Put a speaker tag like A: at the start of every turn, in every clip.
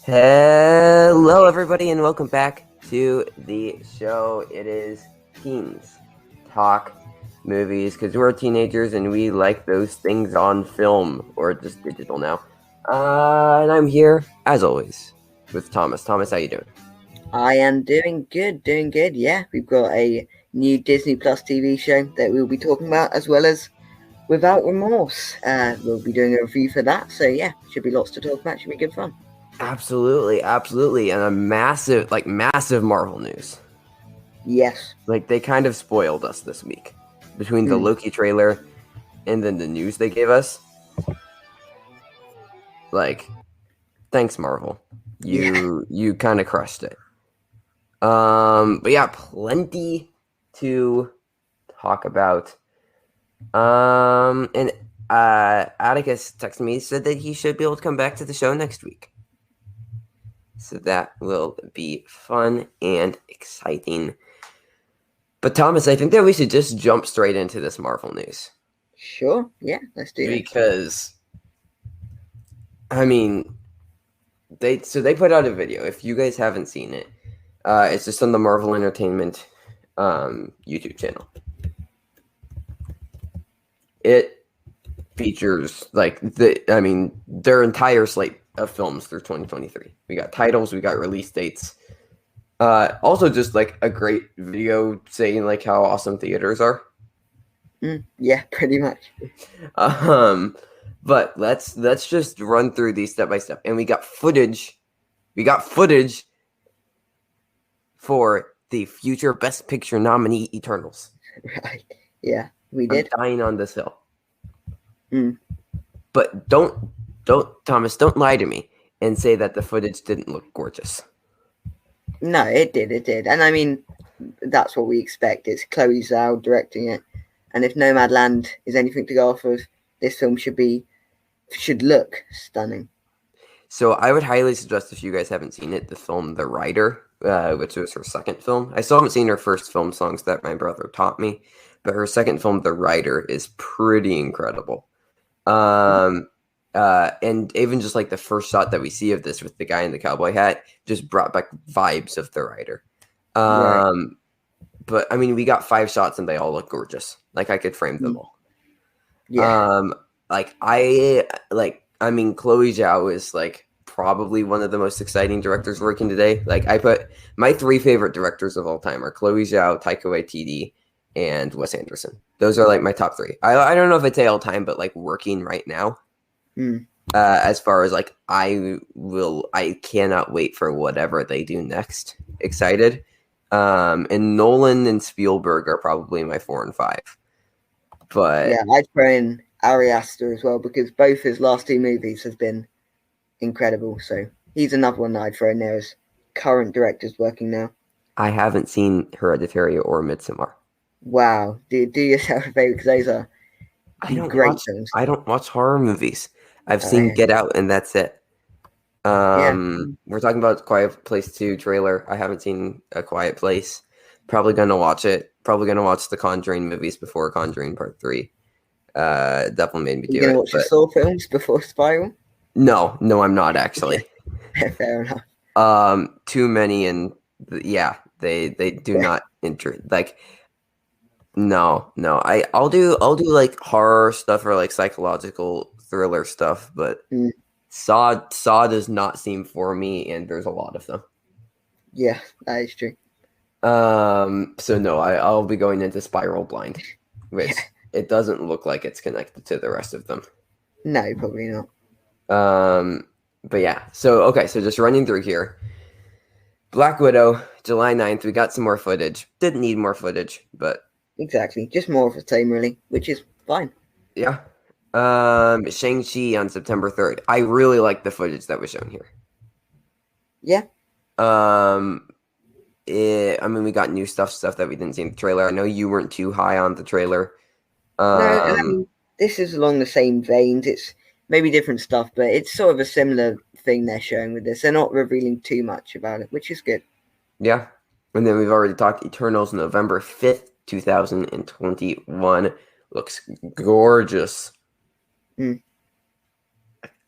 A: Hello, everybody, and welcome back to the show. It is Teens Talk Movies, because we're teenagers and we like those things on film, or just digital now. And I'm here, as always, with Thomas. Thomas, how you doing?
B: I am doing good. Yeah, we've got a new Disney Plus TV show that we'll be talking about, as well as Without Remorse. We'll be doing a review for that. So yeah, should be lots to talk about. Should be good fun.
A: Absolutely, and a massive Marvel news.
B: Yes.
A: Like, they kind of spoiled us this week. Between the Loki trailer and then the news they gave us. Like, thanks, Marvel. You kind of crushed it. But yeah, plenty to talk about. And Atticus texted me, said that he should be able to come back to the show next week. So that will be fun and exciting. But Thomas, I think that we should just jump straight into this Marvel news.
B: Sure. Yeah, let's do it.
A: Because, I mean, they put out a video. If you guys haven't seen it, it's just on the Marvel Entertainment YouTube channel. It features their entire slate of films through 2023. We got titles, we got release dates. Also just like a great video saying like how awesome theaters are.
B: Yeah, pretty much.
A: But let's just run through these step by step. And we got footage. We got footage for the future Best Picture nominee Eternals.
B: Right. Yeah, we did.
A: I'm dying on this hill. But don't Thomas, don't lie to me and say that the footage didn't look gorgeous.
B: No, it did. And I mean, that's what we expect. It's Chloe Zhao directing it. And if Nomadland is anything to go off of, this film should look stunning.
A: So I would highly suggest, if you guys haven't seen it, the film The Rider, which was her second film. I still haven't seen her first film, Songs That My Brother Taught Me, but her second film, The Rider, is pretty incredible. And even just like the first shot that we see of this with the guy in the cowboy hat just brought back vibes of The Rider. Right. But I mean, we got 5 shots and they all look gorgeous. Like, I could frame them all. Yeah. Chloe Zhao is like probably one of the most exciting directors working today. Like, I put my 3 favorite directors of all time are Chloe Zhao, Taika Waititi, and Wes Anderson. Those are like my top 3. I don't know if I'd say all time, but like working right now. As far as like, I cannot wait for whatever they do next. Excited. And Nolan and Spielberg are probably my 4 and 5. But
B: yeah, I'd throw in Ari Aster as well, because both his last 2 movies have been incredible. So he's another one that I'd throw in there as current directors working now.
A: I haven't seen Hereditary or Midsommar.
B: Wow, do yourself a favor, because those are great films.
A: I don't watch horror movies. I've seen Get Out, and that's it. We're talking about Quiet Place 2 trailer. I haven't seen A Quiet Place. Probably gonna watch it. Probably gonna watch the Conjuring movies before Conjuring Part 3. Definitely made me do it.
B: You gonna watch the Saw films before Spiral?
A: No, I'm not actually.
B: Fair enough.
A: Too many, and yeah, they do not like. No. I'll do like horror stuff or like psychological thriller stuff, but Saw does not seem for me, and there's a lot of them.
B: Yeah, that is true.
A: So no, I'll be going into Spiral blind, which it doesn't look like it's connected to the rest of them.
B: No, probably not.
A: But yeah, so just running through here. Black Widow, July 9th, we got some more footage. Didn't need more footage, but
B: exactly, just more of the same, really, which is fine.
A: Yeah. Shang-Chi on September 3rd. I really like the footage that was shown here.
B: Yeah.
A: We got new stuff that we didn't see in the trailer. I know you weren't too high on the trailer.
B: No, this is along the same veins. It's maybe different stuff, but it's sort of a similar thing they're showing with this. They're not revealing too much about it, which is good.
A: Yeah. And then we've already talked Eternals, November 5th, 2021. Looks gorgeous.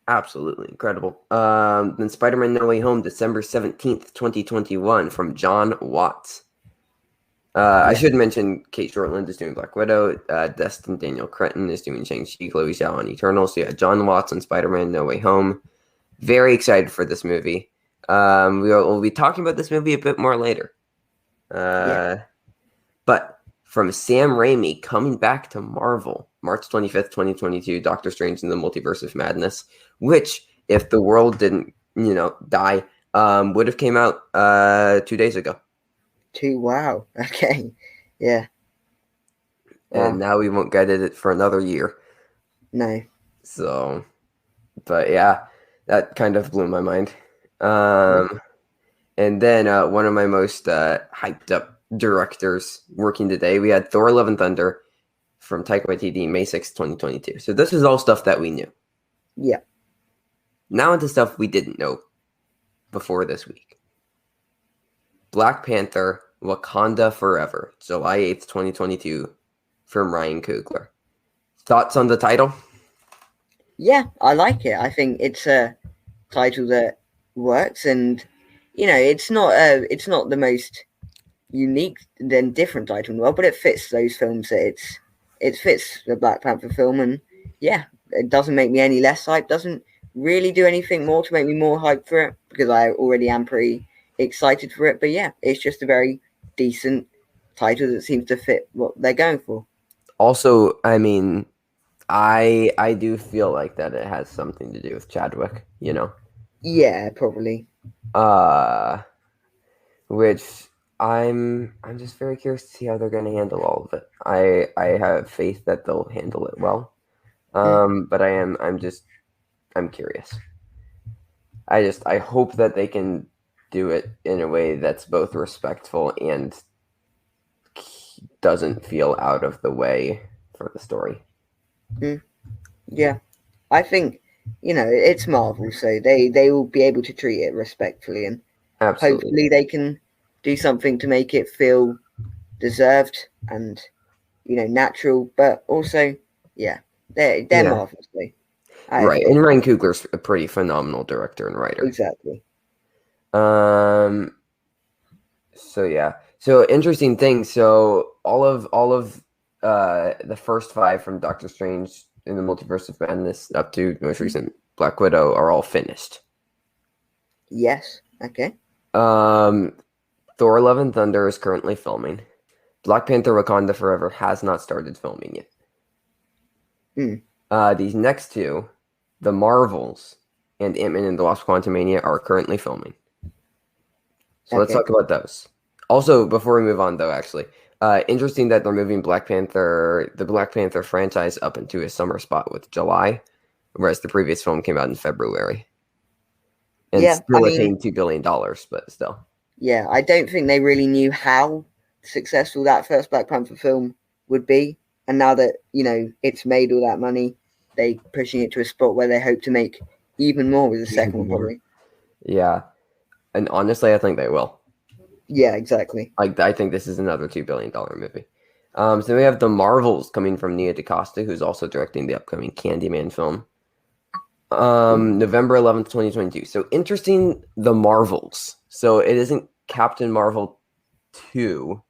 A: Absolutely incredible. Then Spider-Man No Way Home, December 17th, 2021, from John Watts. I
B: Yeah.
A: should mention Kate Shortland is doing Black Widow. Destin Daniel Cretton is doing Shang-Chi. Chloe Zhao on Eternal. So yeah, John Watts on Spider-Man No Way Home. Very excited for this movie. We'll be talking about this movie a bit more later.
B: Yeah.
A: But from Sam Raimi coming back to Marvel, March 25th, 2022, Doctor Strange in the Multiverse of Madness, which, if the world didn't, die, would have came out 2 days ago.
B: Wow. Okay. Yeah.
A: And
B: Wow.
A: now we won't get it for another year.
B: No.
A: So, but yeah, that kind of blew my mind.
B: Yeah.
A: And then one of my most hyped up directors working today, we had Thor: Love and Thunder from Taika Waititi, May 6th, 2022. So this is all stuff that we knew.
B: Yeah.
A: Now into stuff we didn't know before this week. Black Panther: Wakanda Forever, July 8th, 2022, from Ryan Coogler. Thoughts on the title?
B: Yeah, I like it. I think it's a title that works, and it's not the most unique then different title in the world, but it fits those films that it fits the Black Panther film, and yeah, it doesn't make me any less hyped. Doesn't really do anything more to make me more hyped for it because I already am pretty excited for it. But yeah, it's just a very decent title that seems to fit what they're going for.
A: Also, I mean, I do feel like that it has something to do with Chadwick,
B: Yeah, probably.
A: Uh which I'm just very curious to see how they're going to handle all of it. I have faith that they'll handle it well. But I'm curious. I hope that they can do it in a way that's both respectful and doesn't feel out of the way for the story.
B: Yeah, I think it's Marvel, so they will be able to treat it respectfully, and
A: Absolutely.
B: hopefully they can do something to make it feel deserved and natural, but also they're
A: Yeah.
B: Marvel, so I have
A: Right.
B: faith
A: And
B: in
A: Ryan
B: them.
A: Coogler's a pretty phenomenal director and writer.
B: Exactly.
A: Um So yeah. So interesting thing. So all of the first five from Doctor Strange in the Multiverse of Madness up to most recent Black Widow are all finished.
B: Yes. Okay.
A: Um Thor: Love and Thunder is currently filming. Black Panther: Wakanda Forever has not started filming yet.
B: Hmm.
A: These next two, The Marvels and Ant-Man and the Wasp: Quantumania, are currently filming. So let's
B: Okay.
A: talk about those. Also, before we move on, though, actually, interesting that they're moving the Black Panther franchise up into a summer spot with July, whereas the previous film came out in February. And
B: Yeah. I
A: still
B: mean,
A: attained $2 billion, but still.
B: yeah. I don't think they really knew how successful that first Black Panther film would be, and now that it's made all that money, they pushing it to a spot where they hope to make even more with the second one, probably.
A: Yeah. And honestly, I think they will.
B: Yeah. Exactly.
A: Like, I think this is another $2 billion movie. So we have The Marvels coming from Nia DaCosta, who's also directing the upcoming Candyman film. November 11th, 2022. So interesting, The Marvels. So it isn't Captain Marvel 2.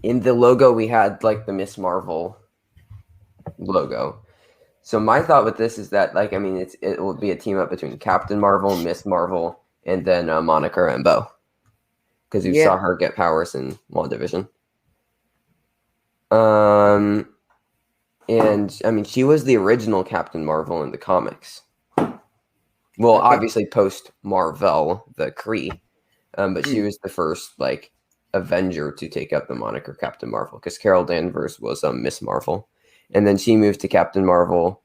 A: In the logo, we had like the Miss Marvel logo. So my thought with this is that, like, I mean, it will be a team up between Captain Marvel, Miss Marvel, and then Monica Rambeau, because you
B: Yeah.
A: saw her get powers in WandaVision. And I mean, she was the original Captain Marvel in the comics. Well,
B: Okay.
A: obviously post Marvel, the Kree, but she was the first like Avenger to take up the moniker Captain Marvel, because Carol Danvers was Miss Marvel, and then she moved to Captain Marvel.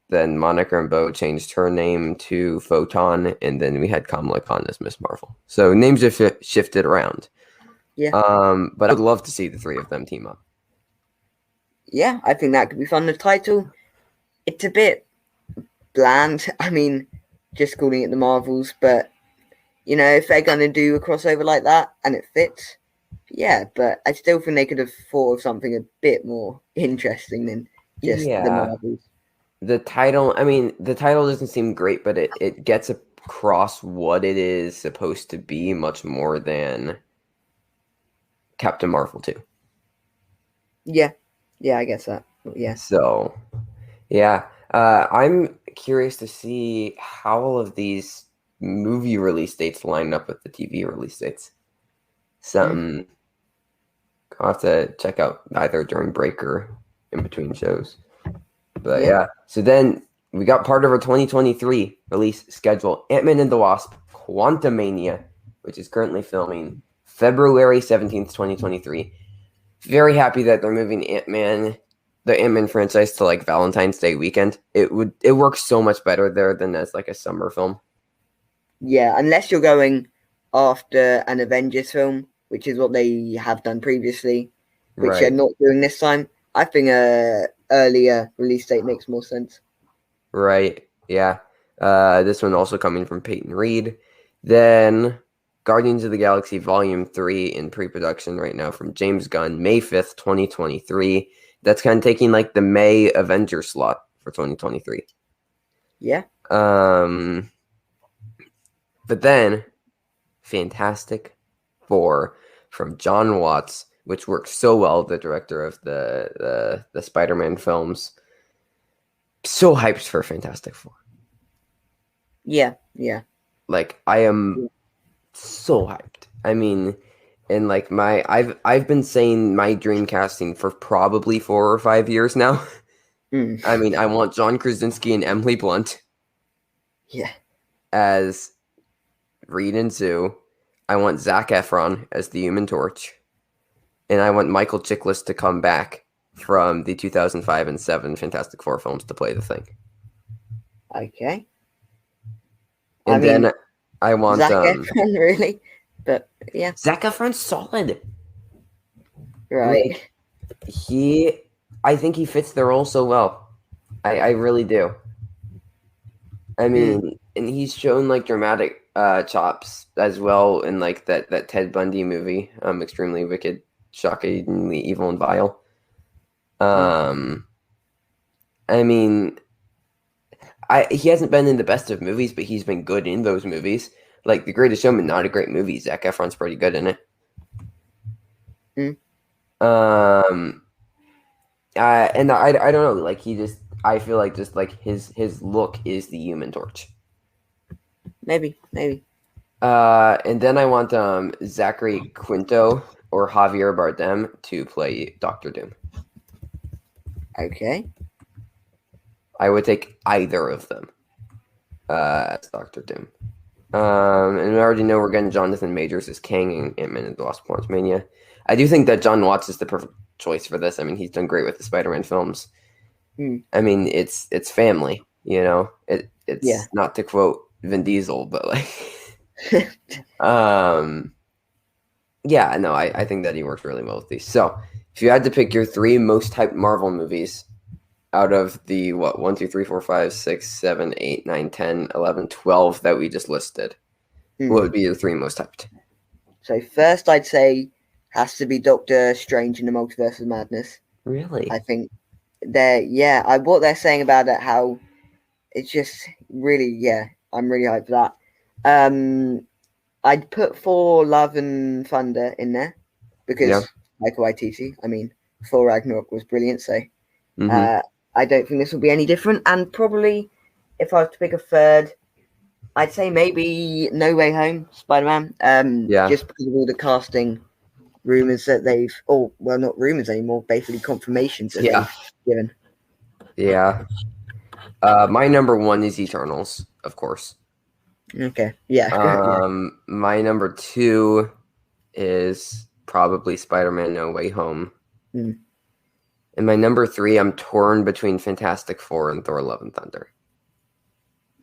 A: Then Monica Rambeau changed her name to Photon, and then we had Kamala Khan as Miss Marvel. So names have shifted around.
B: Yeah.
A: But I would love to see the three of them team up.
B: Yeah, I think that could be fun. The title, it's a bit bland. I mean, just calling it the Marvels, but if they're gonna do a crossover like that and it fits, yeah. But I still think they could have thought of something a bit more interesting than just the
A: Yeah.
B: Marvels.
A: the title, I mean, the title doesn't seem great, but it gets across what it is supposed to be much more than Captain Marvel 2.
B: Yeah, yeah, I guess that. Yeah.
A: So, yeah, I'm curious to see how all of these movie release dates line up with the TV release dates. Something I'll have to check out either during break or in between shows. But
B: Yeah.
A: yeah, so then we got part of our 2023 release schedule, Ant-Man and the Wasp: Quantumania, which is currently filming February 17th, 2023. Very happy that they're moving the Ant-Man franchise to like Valentine's Day weekend. It works so much better there than as like a summer film.
B: Yeah, unless you're going after an Avengers film, which is what they have done previously, which they're
A: Right.
B: not doing this time. I think a earlier release date makes more sense.
A: Right. Yeah. This one also coming from Peyton Reed. Then Guardians of the Galaxy Volume 3 in pre-production right now from James Gunn, May 5th, 2023. That's kind of taking like the May Avenger slot for 2023.
B: Yeah.
A: But then Fantastic Four from John Watts, which works so well, the director of the Spider-Man films. So hyped for Fantastic Four.
B: Yeah. Yeah.
A: Like I am so hyped. I mean, and like I've been saying my dream casting for probably 4 or 5 years now.
B: Mm.
A: I mean, I want John Krasinski and Emily Blunt
B: Yeah.
A: as Reed and Sue. I want Zac Efron as the Human Torch, and I want Michael Chiklis to come back from the 2005 and 7 Fantastic Four films to play the Thing.
B: Okay. I
A: And
B: mean,
A: then I want
B: Zac Efron, really, but yeah,
A: Zac Efron's solid.
B: right.
A: Like I think he fits the role so well. I really do. I mean, and he's shown like dramatic chops as well in like that Ted Bundy movie, Extremely Wicked, Shockingly Evil and Vile. I mean, he hasn't been in the best of movies, but he's been good in those movies. Like The Greatest Showman, not a great movie. Zac Efron's pretty good in it. And I don't know, like I feel like just like his look is the Human Torch.
B: Maybe.
A: And then I want Zachary Quinto or Javier Bardem to play Doctor Doom.
B: Okay.
A: I would take either of them as Doctor Doom. And we already know we're getting Jonathan Majors as Kang in Ant-Man and the Wasp: Quantumania. I do think that John Watts is the perfect choice for this. I mean, he's done great with the Spider-Man films. I mean, it's family, you know. It's not to quote Vin Diesel, but like, yeah, no, I think that he works really well with these. So, if you had to pick your 3 most hyped Marvel movies out of the 1, 2, 3, 4, 5, 6, 7, 8, 9, 10, 11, 12 that we just listed, what would be your 3 most hyped?
B: So first, I'd say has to be Doctor Strange in the Multiverse of Madness.
A: Really?
B: I think what they're saying about it, how it's just really, I'm really hyped for that. I'd put Thor: Love and Thunder in there because Michael Waititi. I mean, Thor Ragnarok was brilliant, so I don't think this will be any different. And probably, if I was to pick a third, I'd say maybe No Way Home, Spider-Man. Just because of all the casting rumors that not rumors anymore, basically confirmations that they've given.
A: Yeah. My number 1 is Eternals, of course.
B: Okay. Yeah.
A: My number 2 is probably Spider-Man No Way Home. And my number 3, I'm torn between Fantastic Four and Thor: Love and Thunder.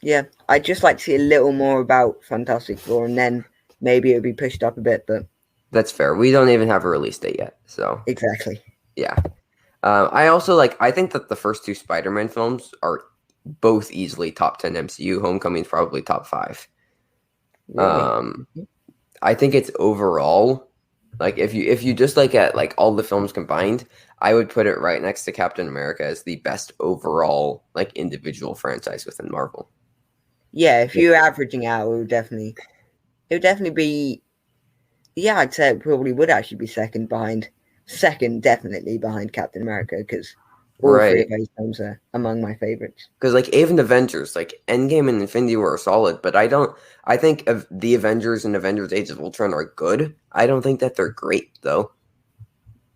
B: Yeah, I'd just like to see a little more about Fantastic Four, and then maybe it would be pushed up a bit, but
A: that's fair. We don't even have a release date yet, so
B: exactly.
A: Yeah. I also I think that the first 2 Spider-Man films are both easily top 10 MCU. Homecoming's probably top 5.
B: Really?
A: I think it's overall Like if you just like at like all the films combined, I would put it right next to Captain America as the best overall like individual franchise within Marvel.
B: Yeah, if you're averaging out, it would definitely be. Yeah, I'd say it probably would actually be second definitely behind Captain America, because all three of
A: Right.
B: those films are among my favorites.
A: Because like even Avengers, like Endgame and Infinity War are solid, but I think of the Avengers and Avengers Age of Ultron are good. I don't think that they're great though.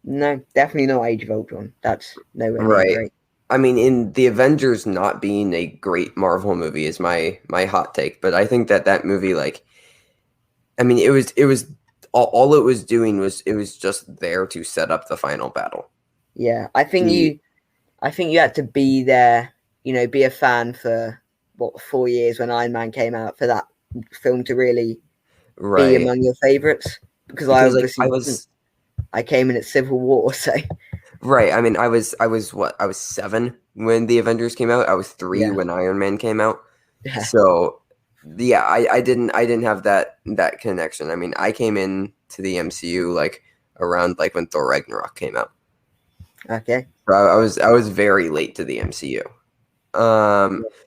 B: No, definitely not Age of Ultron. That's nowhere near
A: Right.
B: great.
A: I mean, in the Avengers not being a great Marvel movie is my hot take, but I think that that movie, like, I mean, it was all it was doing was it was just there to set up the final battle.
B: Yeah, I think
A: The
B: you had to be there, be a fan for 4 years when Iron Man came out for that film to really be
A: right,
B: among your favorites. Because I
A: because like
B: obviously wasn't. I came in at Civil War, so
A: right. I mean, I was what I was 7 when the Avengers came out. I was 3
B: yeah,
A: when Iron Man came out.
B: yeah,
A: So yeah, I didn't have that connection. I mean, I came in to the MCU like around like when Thor Ragnarok came out.
B: okay,
A: So I was very late to the MCU.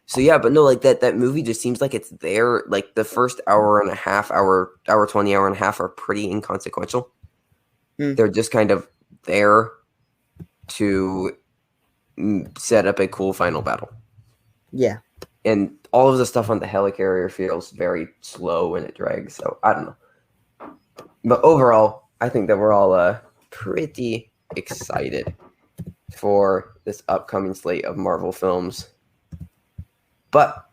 A: So yeah, but no, like that movie just seems like it's there. Like the first hour and a half, hour 20, hour and a half are pretty inconsequential.
B: Hmm.
A: They're just kind of there to set up a cool final battle.
B: yeah,
A: And all of the stuff on the helicarrier feels very slow and it drags. So I don't know. But overall, I think that we're all pretty excited for this upcoming slate of Marvel films. But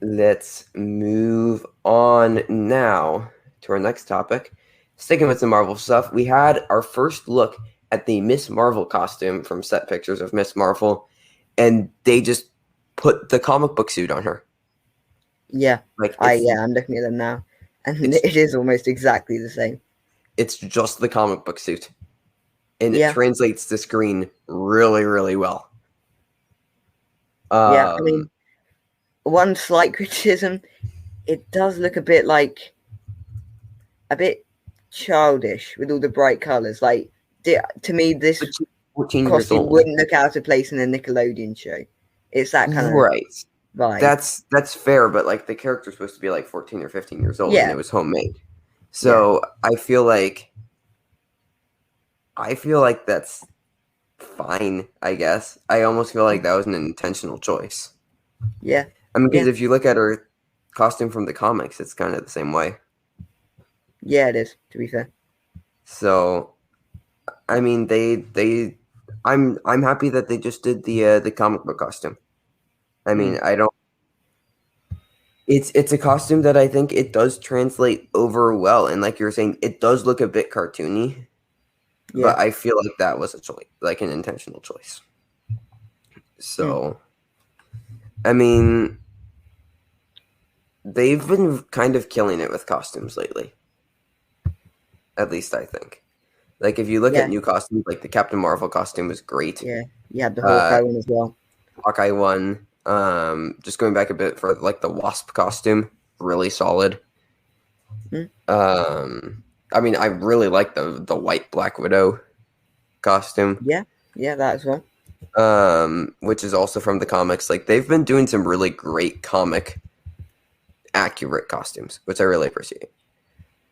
A: let's move on now to our next topic. Sticking with the Marvel stuff, we had our first look at the Miss Marvel costume from Set Pictures of Miss Marvel, and they just put the comic book suit on her.
B: yeah.
A: Like it's
B: I'm looking at them now, and
A: it's
B: it is almost exactly the same.
A: it's just the comic book suit, and it
B: Yeah,
A: translates to screen really, really well.
B: yeah. I
A: Um,
B: mean, one slight criticism: it does look a bit childish with all the bright colors. Like, to me, this
A: but she's 14 years
B: costume
A: old,
B: wouldn't look out of place in a Nickelodeon show. It's that kind of
A: right?
B: vibe.
A: That's fair, but like the character's supposed to be like 14 or 15 years old, and
B: Yeah,
A: it was homemade.
B: yeah,
A: So I feel like that's fine. I guess I almost feel like that was an intentional choice.
B: yeah,
A: I mean, because
B: yeah,
A: if you look at her costume from the comics, it's kind of the same way.
B: yeah. It is, to be fair.
A: So I mean, I'm happy that they just did the comic book costume. I mean,
B: Mm,
A: I don't. It's a costume that I think it does translate over well, and like you were saying, it does look a bit cartoony,
B: yeah,
A: but I feel like that was a choice, like an intentional choice.
B: mm,
A: So, I mean, they've been kind of killing it with costumes lately. At least I think. Like if you look at
B: yeah,
A: new costumes, like the Captain Marvel costume was great.
B: yeah. You had the
A: Uh,
B: Hawkeye one as well.
A: Hawkeye one. Just going back a bit for like the Wasp costume, really solid.
B: Mm,
A: I mean, I really like the white Black Widow costume.
B: yeah, yeah, that as well.
A: Which is also from the comics. Like they've been doing some really great comic accurate costumes, which I really appreciate.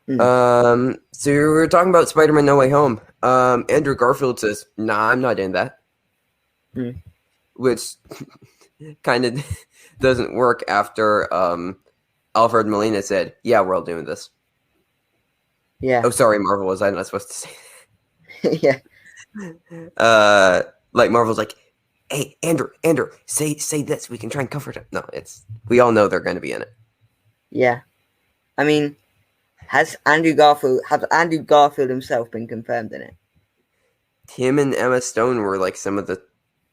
B: Mm,
A: So we were talking about Spider-Man No Way Home. Andrew Garfield says, "Nah, I'm not in that,"
B: mm,
A: which kind of doesn't work after Alfred Molina said, "Yeah, we're all doing this."
B: yeah,
A: Oh, sorry, Marvel. Was I not supposed to say?
B: yeah,
A: Like Marvel's like, "Hey, Andrew, say this. We can try and comfort him." No, we all know they're going to be in it.
B: yeah. I mean, has Andrew Garfield himself been confirmed in it?
A: Him and Emma Stone were like some of the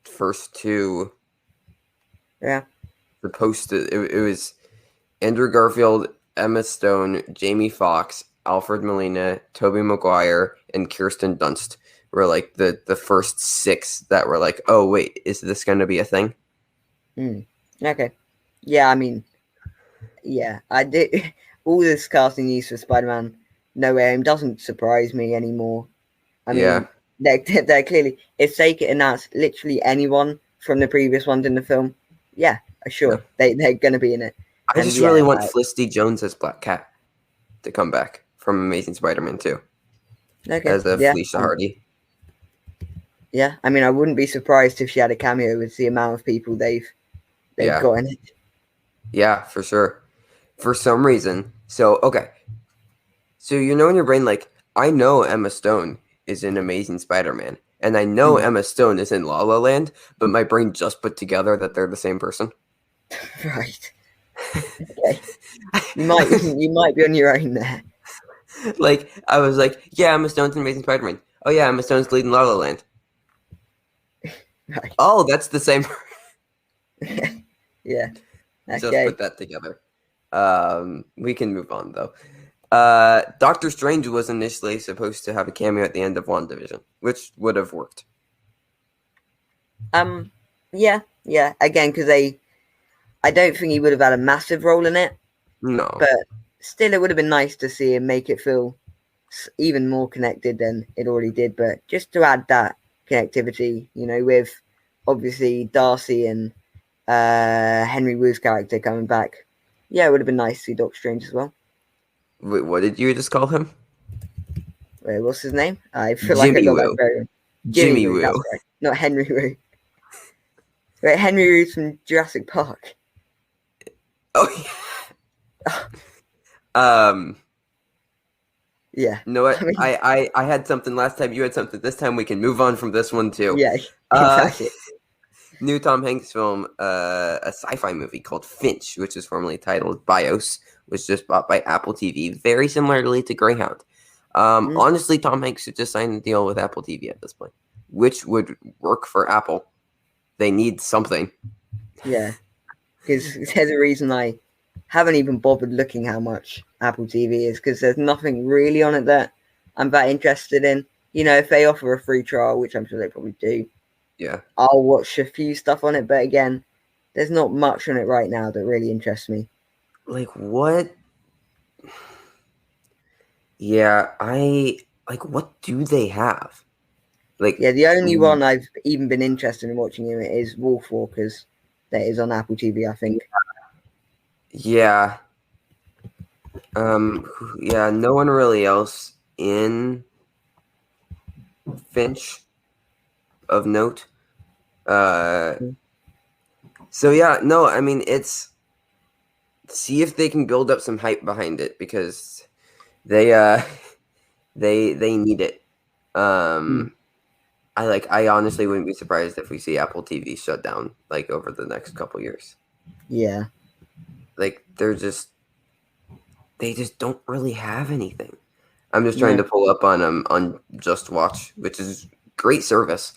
A: first two
B: Yeah.
A: supposed to. It was Andrew Garfield, Emma Stone, Jamie Foxx, Alfred Molina, Tobey Maguire, and Kirsten Dunst were like the first 6 that were like, oh wait, is this going to be a thing?
B: Mm, okay. Yeah, I mean, yeah, I did all this casting news for Spider-Man No Way Home doesn't surprise me anymore. I
A: Yeah.
B: mean, they're clearly, if they could announce literally anyone from the previous ones in the film, yeah,
A: Yeah.
B: sure, they're going to be in it.
A: I
B: And
A: just
B: yeah,
A: really want Felicity Jones as Black Cat to come back from Amazing Spider-Man 2
B: okay,
A: as a
B: yeah,
A: Felicia Hardy.
B: yeah. I mean, I wouldn't be surprised if she had a cameo with the amount of people they've
A: Yeah.
B: got in it.
A: Yeah, for sure. For some reason. So, okay. So in your brain, like, I know Emma Stone is in Amazing Spider-Man, and I know Emma Stone is in La La Land, but my brain just put together that they're the same person.
B: Right. Okay. You might be on your own there.
A: Like, I was like, yeah, Emma Stone's in Amazing Spider-Man. Oh yeah, Emma Stone's leading La La Land.
B: Right.
A: Oh, that's the same.
B: Yeah. Okay.
A: Just put that together. We can move on though. Doctor Strange was initially supposed to have a cameo at the end of WandaVision, which would have worked.
B: Yeah. Again, because I don't think he would have had a massive role in it.
A: No.
B: But still, it would have been nice to see him make it feel even more connected than it already did. But just to add that connectivity, with obviously Darcy and Henry Wu's character coming back. Yeah, it would have been nice to see Doctor Strange as well.
A: Wait, what did you just call him?
B: Wait, what's his name? I feel
A: Jimmy
B: like I got
A: Woo.
B: that very
A: Jimmy
B: Woo.
A: Woo.
B: That's right. Not Henry Wu. Wait, Henry Wu's from Jurassic Park.
A: Oh yeah.
B: Yeah.
A: You know what? I had something last time. You had something this time. We can move on from this one too.
B: Yeah, exactly.
A: New Tom Hanks film, a sci-fi movie called Finch, which is formerly titled Bios, was just bought by Apple TV, very similarly to Greyhound. Honestly, Tom Hanks should just sign a deal with Apple TV at this point, which would work for Apple. They need something.
B: Yeah, because there's a reason I haven't even bothered looking how much Apple TV is, because there's nothing really on it that I'm that interested in. If they offer a free trial, which I'm sure they probably do,
A: Yeah,
B: I'll watch a few stuff on it. But again, there's not much on it right now that really interests me.
A: like what? Yeah, what do they have? Like,
B: Yeah, the only one I've even been interested in watching in it is Wolf Walkers. That is on Apple TV, I think.
A: Yeah. Yeah, no one really else in Finch of note. So yeah, no, I mean see if they can build up some hype behind it, because they need it. I honestly wouldn't be surprised if we see Apple TV shut down like over the next couple years.
B: Yeah.
A: Like they just don't really have anything. I'm just trying to pull up on Just Watch, which is great service.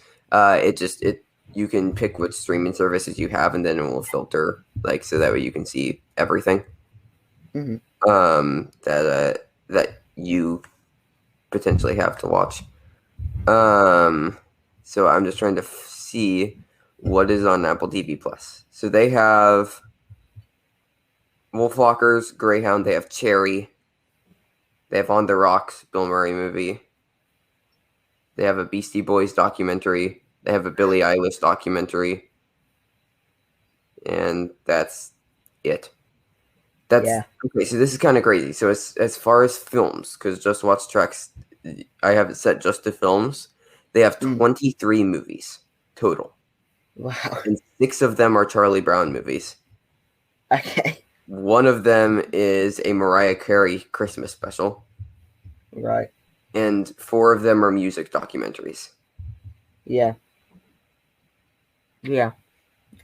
A: You can pick which streaming services you have, and then it will filter so that way you can see everything. That you potentially have to watch. So I'm just trying to see what is on Apple TV Plus. So they have Wolfwalkers, Greyhound. They have Cherry. They have On the Rocks, Bill Murray movie. They have a Beastie Boys documentary. They have a Billie Eilish documentary. And that's it. Okay, so this is kind of crazy. So as far as films, because Just Watch tracks, I have it set just to films. They have 23 movies total.
B: Wow.
A: And 6 of them are Charlie Brown movies.
B: Okay.
A: One of them is a Mariah Carey Christmas special.
B: Right.
A: And 4 of them are music documentaries.
B: Yeah. Yeah.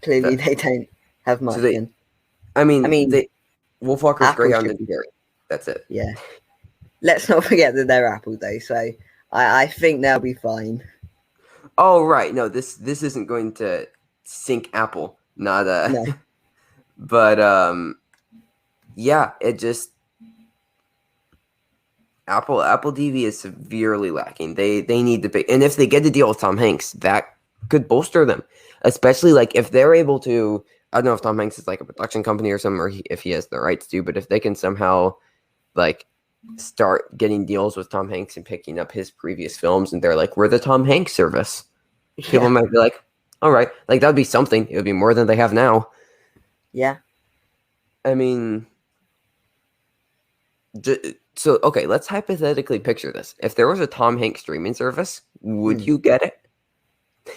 B: Clearly they don't have much in.
A: I mean Wolfwalkers, Greyhound, and Cherry. That's it.
B: Yeah. Let's not forget that they're Apple though, so I think they'll be fine.
A: Oh right. No, this isn't going to sink Apple. Not
B: no.
A: But yeah, it just Apple TV is severely lacking. They need to pay, and if they get a deal with Tom Hanks, that could bolster them. Especially if they're able to, I don't know if Tom Hanks is a production company or something, or if he has the rights to, but if they can somehow start getting deals with Tom Hanks and picking up his previous films, and they're like, we're the Tom Hanks service. People might be like, all right, like that would be something. It would be more than they have now.
B: Yeah.
A: I mean, so okay, let's hypothetically picture this. If there was a Tom Hanks streaming service, would you get it?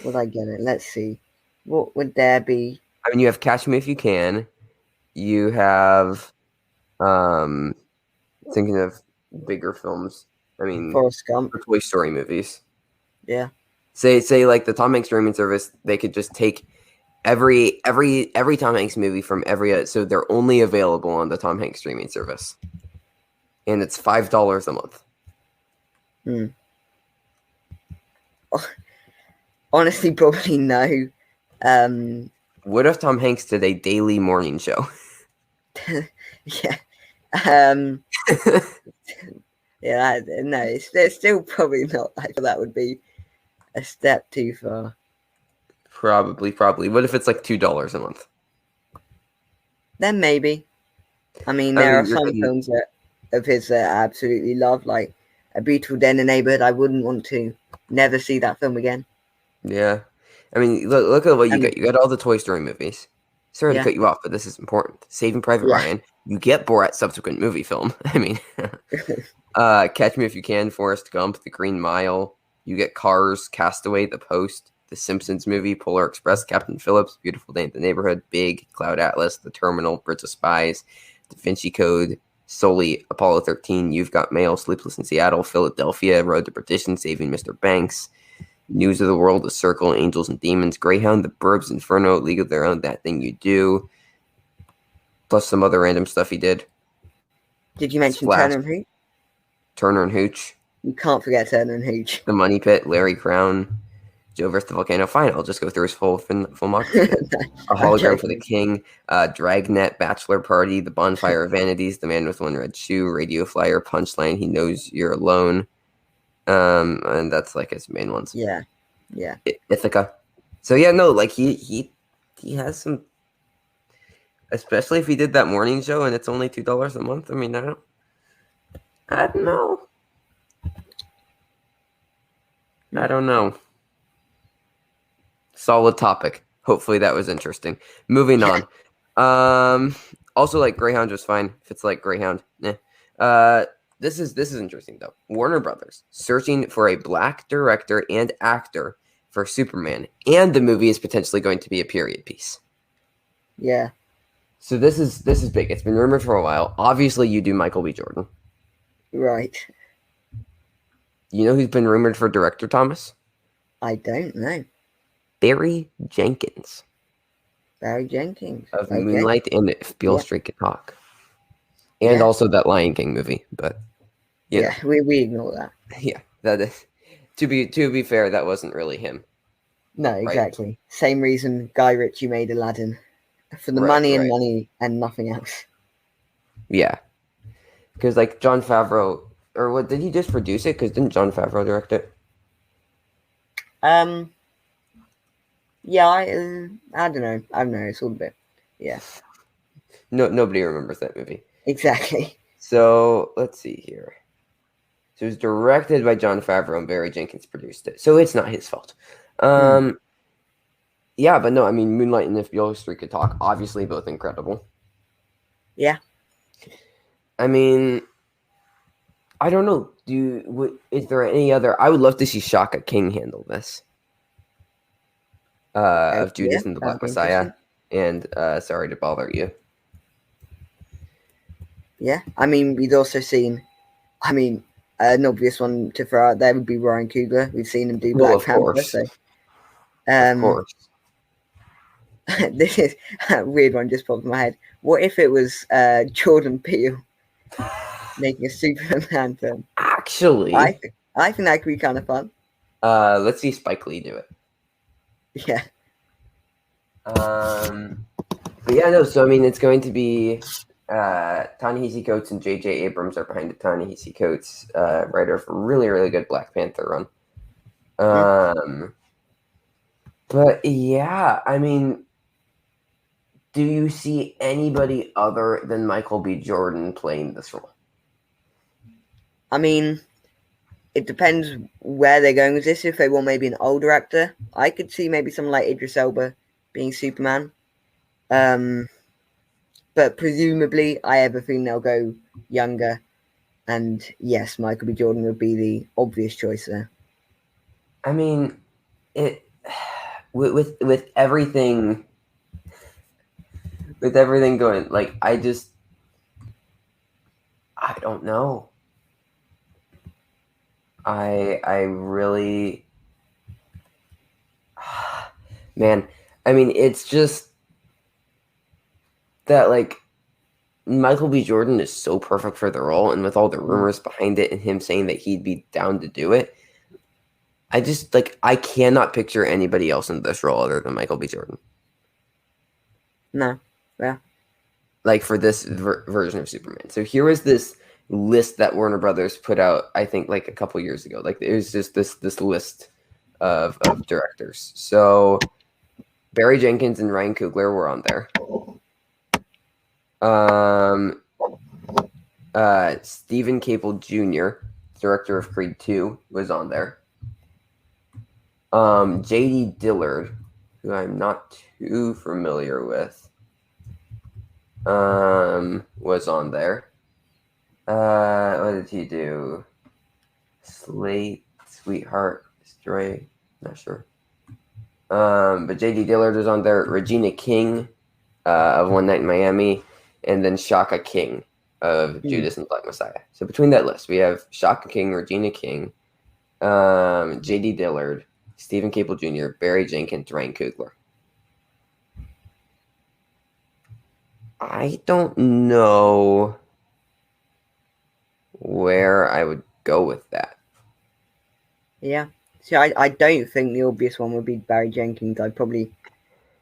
B: Would I get it? Let's see. What would there be?
A: I mean, you have Catch Me If You Can. You have, thinking of bigger films. I mean,
B: Forrest Gump.
A: for Toy Story movies.
B: Yeah.
A: Say like the Tom Hanks streaming service, they could just take every Tom Hanks movie from every, so they're only available on the Tom Hanks streaming service, and it's $5 a month.
B: Honestly, probably no.
A: What if Tom Hanks did a daily morning show?
B: Yeah. Yeah. No, it's still probably not. I feel that would be a step too far.
A: Probably. What if it's like $2 a month?
B: Then maybe. I mean, there are some films of his that I absolutely love, like A Beautiful Day in the Neighborhood. I wouldn't want to never see that film again.
A: Yeah. I mean, look at what you get. You got all the Toy Story movies. Sorry to cut you off, but this is important. Saving Private Ryan. You get Borat's subsequent movie film. I mean, Catch Me If You Can, Forrest Gump, The Green Mile. You get Cars, Castaway, The Post, The Simpsons movie, Polar Express, Captain Phillips, Beautiful Day in the Neighborhood, Big, Cloud Atlas, The Terminal, Bridge of Spies, Da Vinci Code, Sully, Apollo 13, You've Got Mail, Sleepless in Seattle, Philadelphia, Road to Perdition, Saving Mr. Banks, News of the World, The Circle, Angels and Demons, Greyhound, The Burbs, Inferno, League of Their Own, That Thing You Do, plus some other random stuff he did.
B: Did you mention Turner and Hooch?
A: Turner and Hooch.
B: You can't forget Turner and Hooch.
A: The Money Pit, Larry Crown, Joe vs. the Volcano. Fine, I'll just go through his full filmography. A Hologram for the King, Dragnet, Bachelor Party, The Bonfire of Vanities, The Man with One Red Shoe, Radio Flyer, Punchline, He Knows You're Alone. And that's like his main ones.
B: Yeah.
A: Ithaca. So yeah, no, like he has some, especially if he did that morning show and it's only $2 a month. I mean, I don't know. Solid topic. Hopefully that was interesting. Moving on. Also, like Greyhound was fine. If it's like Greyhound, This is interesting though. Warner Brothers searching for a black director and actor for Superman, and the movie is potentially going to be a period piece.
B: Yeah.
A: So this is big. It's been rumored for a while. Obviously, you do Michael B. Jordan.
B: Right.
A: You know who's been rumored for director, Thomas?
B: I don't know.
A: Barry Jenkins.
B: Of
A: Moonlight and If Beale Street Could Talk. And also that Lion King movie, but
B: we ignore that.
A: Yeah, that is, to be fair, that wasn't really him.
B: No, exactly. Right? Same reason Guy Ritchie made Aladdin, for the money and nothing else. Yeah,
A: because like Jon Favreau, or what, did he just produce it? Because didn't Jon Favreau direct it?
B: Yeah, I don't know. It's all a bit,
A: No, nobody remembers that movie.
B: Exactly.
A: So let's see here. So it was directed by Jon Favreau and Barry Jenkins produced it. So it's not his fault. Yeah, but no, I mean, Moonlight and If Beale Street Could Talk, obviously both incredible.
B: Yeah.
A: I mean, I don't know. Is there any other? I would love to see Shaka King handle this. Of Judas and the Black Messiah, and Sorry to Bother You.
B: Yeah, I mean, we'd also seen, an obvious one to throw out there would be Ryan Coogler. We've seen him do Black Panther. So,
A: of course.
B: This is a weird one just popped in my head. What if it was Jordan Peele making a Superman film?
A: Actually,
B: I think that could be kind of fun.
A: Let's see Spike Lee do it.
B: Yeah.
A: But yeah, no. So I mean, it's going to be Ta-Nehisi Coates and J.J. Abrams are behind it. Ta-Nehisi Coates, writer of a really, really good Black Panther run. But yeah, I mean, do you see anybody other than Michael B. Jordan playing this role?
B: I mean, it depends where they're going with this. If they want maybe an older actor, I could see maybe someone like Idris Elba being Superman. But presumably, I have a feeling they'll go younger. And yes, Michael B. Jordan would be the obvious choice there.
A: I mean, it with everything going, like, I don't know. I really, man. I mean, it's just that, like, Michael B. Jordan is so perfect for the role, and with all the rumors behind it and him saying that he'd be down to do it, I just, like, I cannot picture anybody else in this role other than Michael B. Jordan.
B: No, yeah.
A: Like, for this version of Superman. So here was this list that Warner Brothers put out, I think, like, a couple years ago. Like, it was just this list of directors. So Barry Jenkins and Ryan Coogler were on there. Stephen Caple Jr., director of Creed 2, was on there. J.D. Dillard, who I'm not too familiar with, was on there. What did he do? Slate, Sweetheart, Stray, not sure. But J.D. Dillard was on there. Regina King of One Night in Miami, and then Shaka King of Judas and the Black Messiah. So between that list, we have Shaka King, Regina King, J.D. Dillard, Stephen Caple Jr., Barry Jenkins, Ryan Coogler. I don't know where I would go with that.
B: Yeah. See, I don't think the obvious one would be Barry Jenkins. I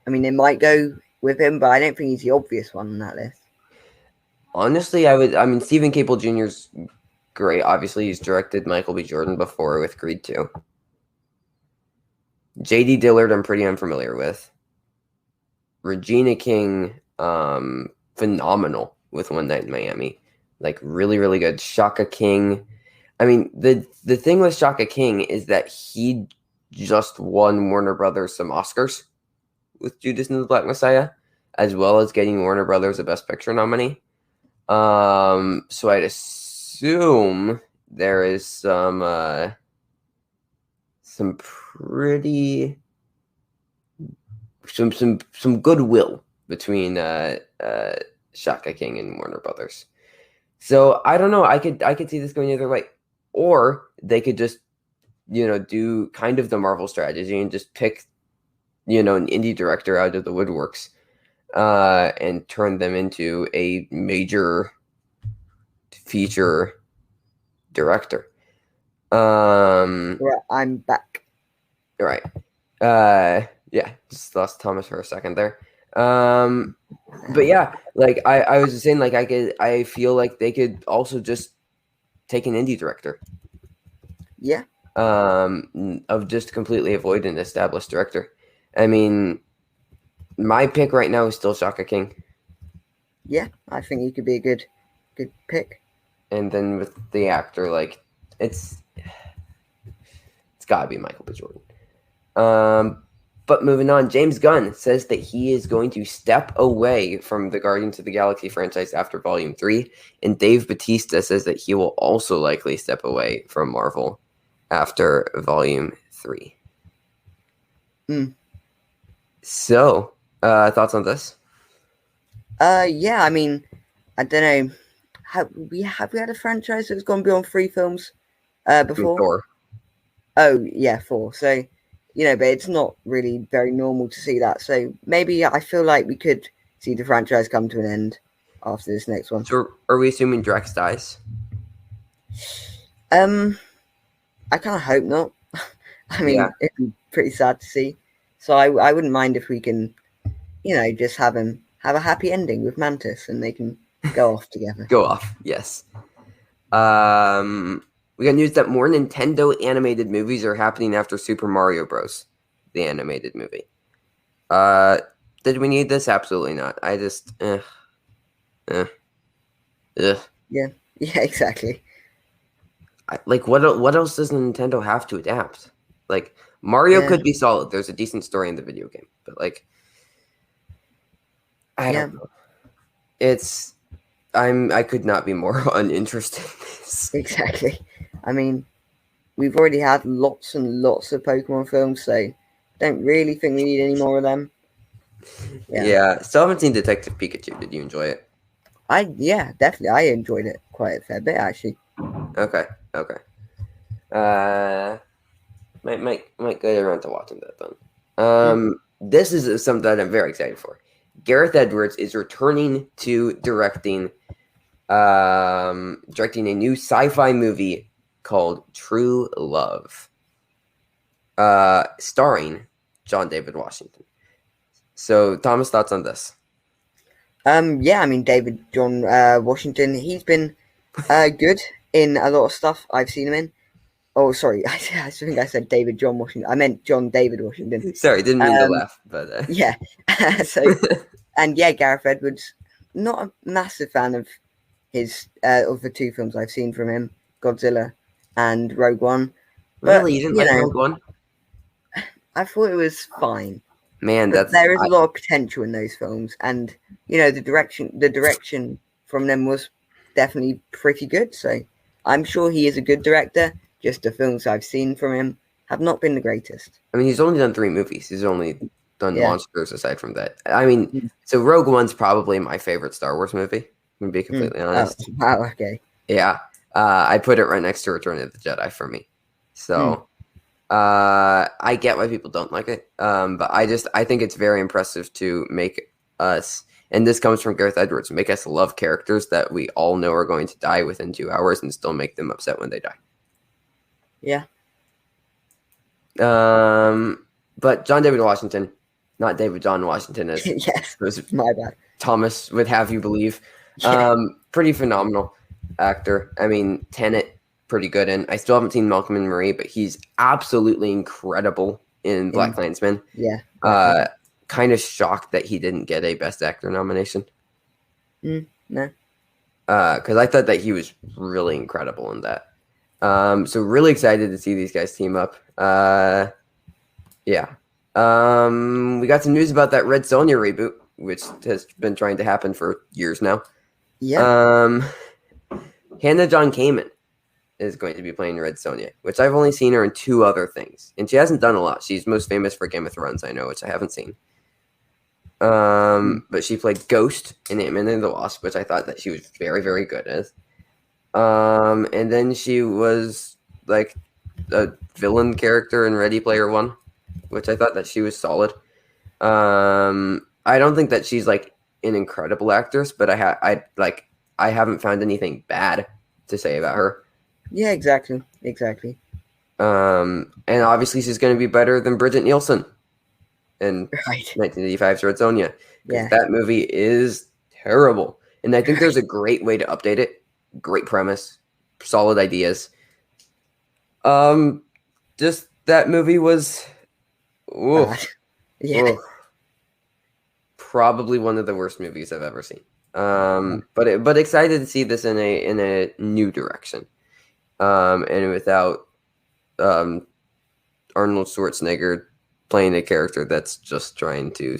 B: mean, they might go with him, but I don't think he's the obvious one on that list.
A: Honestly, I mean, Stephen Caple Jr.'s great. Obviously, he's directed Michael B. Jordan before with Creed 2. J.D. Dillard, I'm pretty unfamiliar with. Regina King, phenomenal with One Night in Miami. Like, really, really good. Shaka King. I mean, the thing with Shaka King is that he just won Warner Brothers some Oscars with Judas and the Black Messiah, as well as getting Warner Brothers a Best Picture nominee. So I'd assume there is some pretty some goodwill between Shaka King and Warner Brothers. So I don't know. I could see this going either way, or they could just do kind of the Marvel strategy and just pick an indie director out of the woodworks and turn them into a major feature director.
B: Right, I'm back.
A: Right. Yeah, just lost Thomas for a second there. But yeah, like I was just saying, like I feel like they could also just take an indie director.
B: Yeah.
A: Of just completely avoid an established director. I mean, my pick right now is still Shaka King.
B: Yeah, I think he could be a good pick.
A: And then with the actor, like it's gotta be Michael B. Jordan. But moving on, James Gunn says that he is going to step away from the Guardians of the Galaxy franchise after Volume 3, and Dave Bautista says that he will also likely step away from Marvel after Volume 3. So, thoughts on this?
B: Yeah, I mean, I don't know. Have we had a franchise that's gone beyond 3 films before?
A: Thor.
B: Oh, yeah, 4. So, but it's not really very normal to see that. So maybe I feel like we could see the franchise come to an end after this next one.
A: So are we assuming Drax dies?
B: I kind of hope not. I mean, it'd be pretty sad to see. So I wouldn't mind if we can, just have a happy ending with Mantis and they can go off together.
A: Go off, yes. We got news that more Nintendo animated movies are happening after Super Mario Bros., the animated movie. Did we need this? Absolutely not. I just,
B: Yeah, exactly.
A: like what else does Nintendo have to adapt? Like Mario
B: Yeah.
A: could be solid. There's a decent story in the video game, but like I
B: Yeah.
A: don't know. I could not be more uninterested in this.
B: Exactly. I mean, we've already had lots and lots of Pokemon films, so don't really think we need any more of them. Yeah.
A: Yeah, still haven't seen Detective Pikachu. Did you enjoy it?
B: Yeah, definitely. I enjoyed it quite a fair bit actually.
A: Okay, okay. Uh, might go around to watching that then.
B: Mm.
A: This is something that I'm very excited for. Gareth Edwards is returning to directing a new sci-fi movie called True Love, starring John David Washington. So, Thomas, thoughts on this?
B: Yeah, I mean David John Washington, he's been good in a lot of stuff I've seen him in. Oh, sorry, I think I said David John Washington. I meant John David Washington.
A: Sorry, didn't mean to laugh, but
B: Yeah. So, and yeah, Gareth Edwards, not a massive fan of his of the two films I've seen from him, Godzilla and Rogue One. But
A: really, you didn't
B: you
A: like
B: know,
A: Rogue One?
B: I thought it was fine.
A: Man,
B: But there is a lot of potential in those films, and the direction from them was definitely pretty good. So I'm sure he is a good director. Just the films I've seen from him have not been the greatest.
A: I mean, he's only done 3 movies. He's only done
B: Yeah.
A: Monsters aside from that. I mean,
B: Mm.
A: so Rogue One's probably my favorite Star Wars movie, to be completely honest.
B: Oh, wow. Okay.
A: Yeah. I put it right next to Return of the Jedi for me. So I get why people don't like it. But I think it's very impressive to make us, and this comes from Gareth Edwards, make us love characters that we all know are going to die within 2 hours and still make them upset when they die.
B: Yeah.
A: But John David Washington, not David John Washington, as
B: Yes. My bad.
A: Thomas would have you believe.
B: Yeah.
A: Pretty phenomenal actor. I mean, Tenet, pretty good in. I still haven't seen Malcolm and Marie, but he's absolutely incredible in Black Klansman.
B: Yeah.
A: Kind of shocked that he didn't get a Best Actor nomination.
B: No.
A: Because I thought that he was really incredible in that. So really excited to see these guys team up. Yeah. We got some news about that Red Sonia reboot, which has been trying to happen for years now.
B: Yeah.
A: Hannah John Kamen is going to be playing Red Sonia, which I've only seen her in 2 other things. And she hasn't done a lot. She's most famous for Game of Thrones, I know, which I haven't seen. But she played Ghost in Ant-Man and the Wasp, which I thought that she was very, very good at. And then she was like a villain character in Ready Player One, which I thought that she was solid. I don't think that she's like an incredible actress, but I haven't found anything bad to say about her.
B: Yeah. Exactly.
A: And obviously she's going to be better than Bridget Nielsen in
B: Right.
A: 1985's Red Sonja.
B: Yeah.
A: That movie is terrible. And I think there's a great way to update it. Great premise, solid ideas. Just that movie was
B: Yeah.
A: probably one of the worst movies I've ever seen. But excited to see this in a new direction. And without Arnold Schwarzenegger playing a character that's just trying to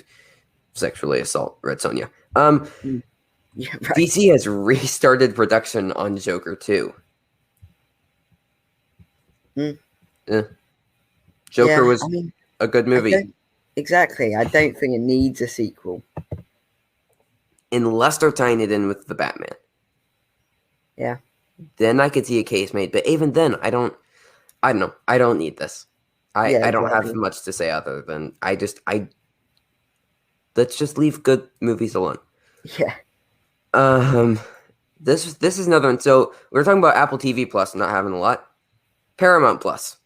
A: sexually assault Red Sonja.
B: Yeah, right.
A: DC has restarted production on Joker 2. Joker was a good movie.
B: Exactly. I don't think it needs a sequel.
A: Unless they're tying it in with the Batman.
B: Yeah.
A: Then I could see a case made. But even then, I don't know. I don't need this. I don't have much to say other than let's just leave good movies alone.
B: Yeah.
A: This is another one. So we were talking about Apple TV Plus not having a lot. Paramount Plus.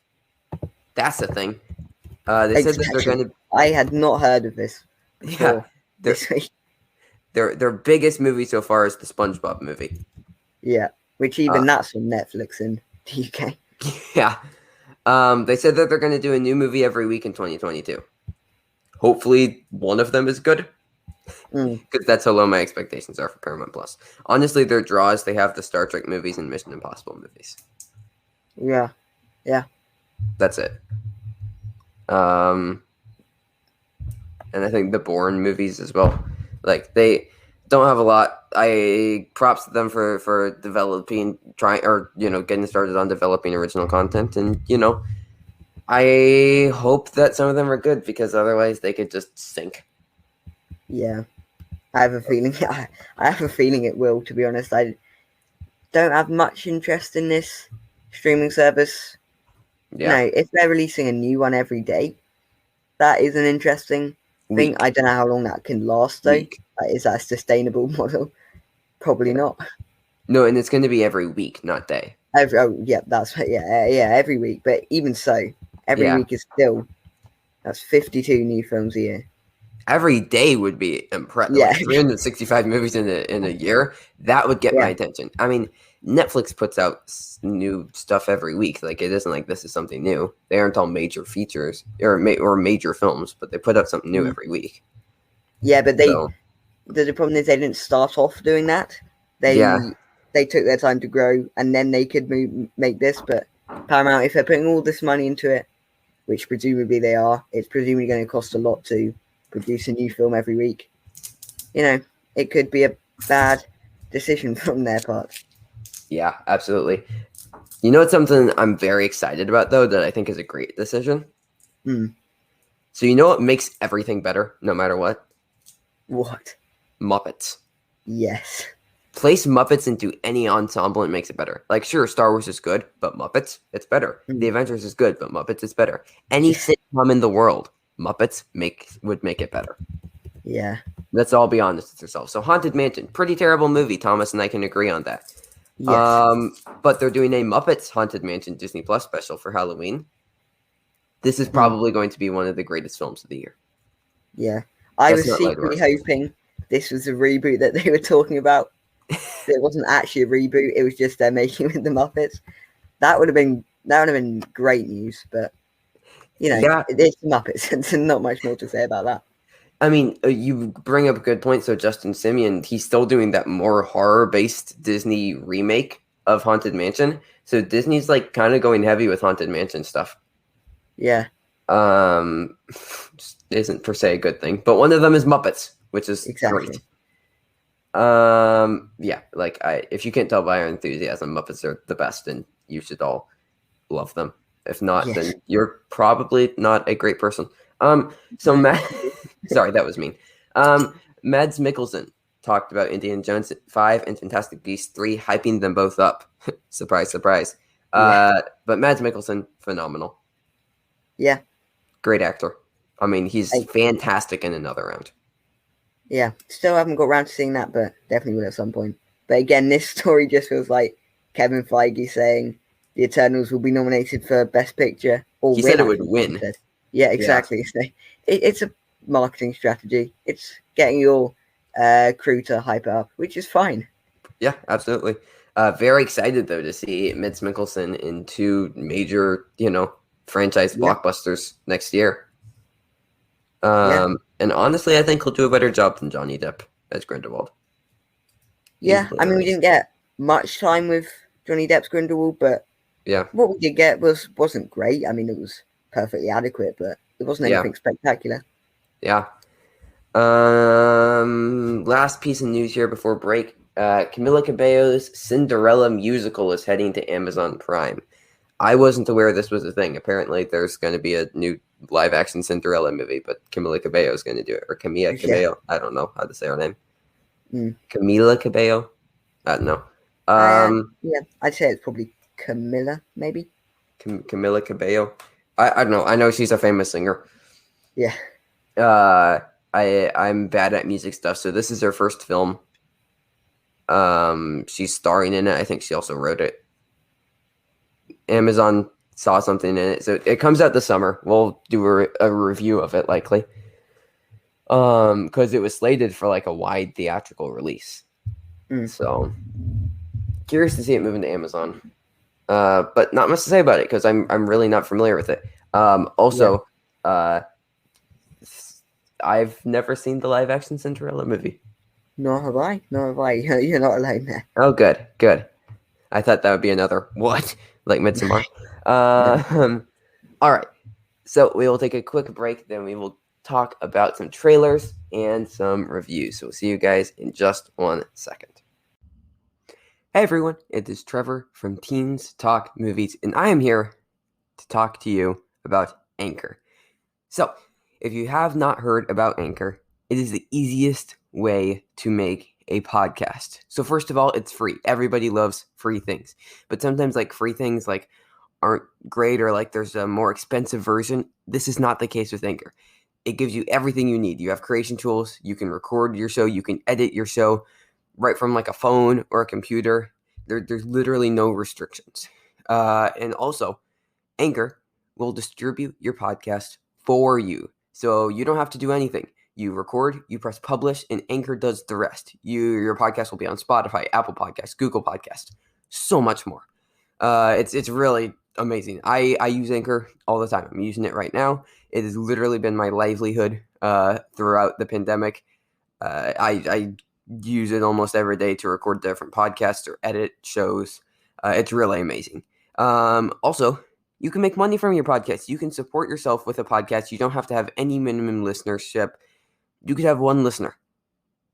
A: That's the thing. They said that they're going to.
B: I had not heard of this.
A: Yeah,
B: this week.
A: Their biggest movie so far is the SpongeBob movie.
B: Yeah, which even that's on Netflix in the UK.
A: Yeah. They said that they're going to do a new movie every week in 2022. Hopefully, one of them is good. Because that's how low my expectations are for Paramount Plus. Honestly, their draws, they have the Star Trek movies and Mission Impossible movies.
B: Yeah. Yeah.
A: That's it. And I think the Bourne movies as well. Like they don't have a lot. I props to them for developing, trying, or getting started on developing original content, and I hope that some of them are good because otherwise they could just sink.
B: Yeah. I have a feeling. I have a feeling it will. To be honest, I don't have much interest in this streaming service.
A: Yeah,
B: If they're releasing a new one every day, that is an interesting thing.
A: week,
B: I don't know how long that can last though.
A: week.
B: Is that a sustainable model? Probably
A: Yeah.
B: not.
A: No, and it's going to be every week, not day.
B: Yeah, that's every week. But even so, every
A: Yeah,
B: week is still that's 52 new films a year.
A: every day would be impressive.
B: Yeah,
A: Like 365 movies in a year, that would get my
B: yeah,
A: attention. I mean, Netflix puts out new stuff every week. Like it isn't like this is something new. They aren't all major features or major films, but they put out something new
B: mm.
A: every week.
B: yeah. But
A: So
B: the problem is they didn't start off doing that.
A: yeah,
B: They took their time to grow, and then they could make this. But Paramount, if they're putting all this money into it, which presumably they are, it's presumably going to cost a lot to produce a new film every week. It could be a bad decision from their part.
A: yeah, absolutely. You know, it's something I'm very excited about though that I think is a great decision.
B: Hmm.
A: So you know what makes everything better, no matter what?
B: What?
A: Muppets.
B: Yes.
A: Place Muppets into any ensemble and it makes it better. Like, sure, Star Wars is good, but Muppets, it's better.
B: Hmm.
A: The Avengers is good, but Muppets is better. Any sitcom in the world, Muppets would make it better.
B: Yeah.
A: Let's all be honest with ourselves. So, Haunted Mansion, pretty terrible movie. Thomas and I can agree on that.
B: Yes.
A: But they're doing a Muppets Haunted Mansion Disney Plus special for Halloween. This is
B: Hmm.
A: probably going to be one of the greatest films of the year.
B: Yeah. I
A: That's
B: was
A: not light
B: secretly
A: work.
B: hoping this was a reboot that they were talking about. It wasn't actually a reboot. It was just they're making with the Muppets. That would have been great news. But
A: Yeah,
B: it's the Muppets, and not much more to say about that.
A: I mean, you bring up a good point. So Justin Simeon, he's still doing that more horror-based Disney remake of Haunted Mansion. So Disney's like kind of going heavy with Haunted Mansion stuff.
B: Yeah.
A: Just isn't per se a good thing, but one of them is Muppets, which is
B: Exactly.
A: great. Yeah, like if you can't tell by our enthusiasm, Muppets are the best, and you should all love them. If not,
B: Yes.
A: then you're probably not a great person. So Matt, sorry, that was mean. Mads Mikkelsen talked about Indiana Jones 5 and Fantastic Beasts 3, hyping them both up. Surprise, surprise.
B: Yeah.
A: But Mads Mikkelsen, phenomenal.
B: Yeah.
A: Great actor. I mean, he's
B: Hey.
A: fantastic in Another Round.
B: Yeah. Still haven't got around to seeing that, but definitely will at some point. But again, this story just feels like Kevin Feige saying the Eternals will be nominated for Best Picture or
A: He
B: win.
A: said it
B: I
A: would
B: think
A: win.
B: he said. Yeah, exactly. So it's a marketing strategy. It's getting your crew to hype it up, which is fine.
A: Yeah, absolutely. Very excited though to see Mads Mikkelsen in two major, franchise
B: Yeah.
A: blockbusters next year.
B: Yeah.
A: And honestly, I think he'll do a better job than Johnny Depp as Grindelwald.
B: Yeah. I mean, we didn't get much time with Johnny Depp's Grindelwald, but
A: Yeah,
B: what we did get wasn't great. I mean, it was perfectly adequate, but it wasn't
A: yeah,
B: anything spectacular.
A: yeah. Last piece of news here before break. Camilla Cabello's Cinderella musical is heading to Amazon Prime. I wasn't aware this was a thing. Apparently, there's going to be a new live-action Cinderella movie, but Camilla Cabello is going to do it. Or Camilla Cabello. I don't know how to say her name. Camila Cabello? I don't know.
B: Yeah, I'd say it's probably Camilla, maybe.
A: Camila Cabello? I don't know. I know she's a famous singer.
B: Yeah.
A: I'm bad at music stuff, so this is her first film. She's starring in it. I think she also wrote it. Amazon saw something in it, so it comes out this summer. We'll do a review of it likely. Because it was slated for like a wide theatrical release. So curious to see it moving to Amazon. But not much to say about it because I'm really not familiar with it. Also, I've never seen the live action Cinderella movie.
B: Nor have I. You're not alone there.
A: Oh, good. I thought that would be another what? like Midsommar. All right. So we will take a quick break, then we will talk about some trailers and some reviews. So we'll see you guys in just 1 second. Hey everyone, it is Trevor from Teens Talk Movies, and I am here to talk to you about Anchor. So, if you have not heard about Anchor, it is the easiest way to make a podcast. So first of all, it's free. Everybody loves free things. But sometimes free things aren't great, or there's a more expensive version. This is not the case with Anchor. It gives you everything you need. You have creation tools, you can record your show, you can edit your show right from a phone or a computer. There's literally no restrictions. And also, Anchor will distribute your podcast for you. So you don't have to do anything. You record, you press publish, and Anchor does the rest. Your podcast will be on Spotify, Apple Podcasts, Google Podcasts, so much more. It's really amazing. I use Anchor all the time. I'm using it right now. It has literally been my livelihood throughout the pandemic. I use it almost every day to record different podcasts or edit shows. It's really amazing. Also, you can make money from your podcast. You can support yourself with a podcast. You don't have to have any minimum listenership. You could have one listener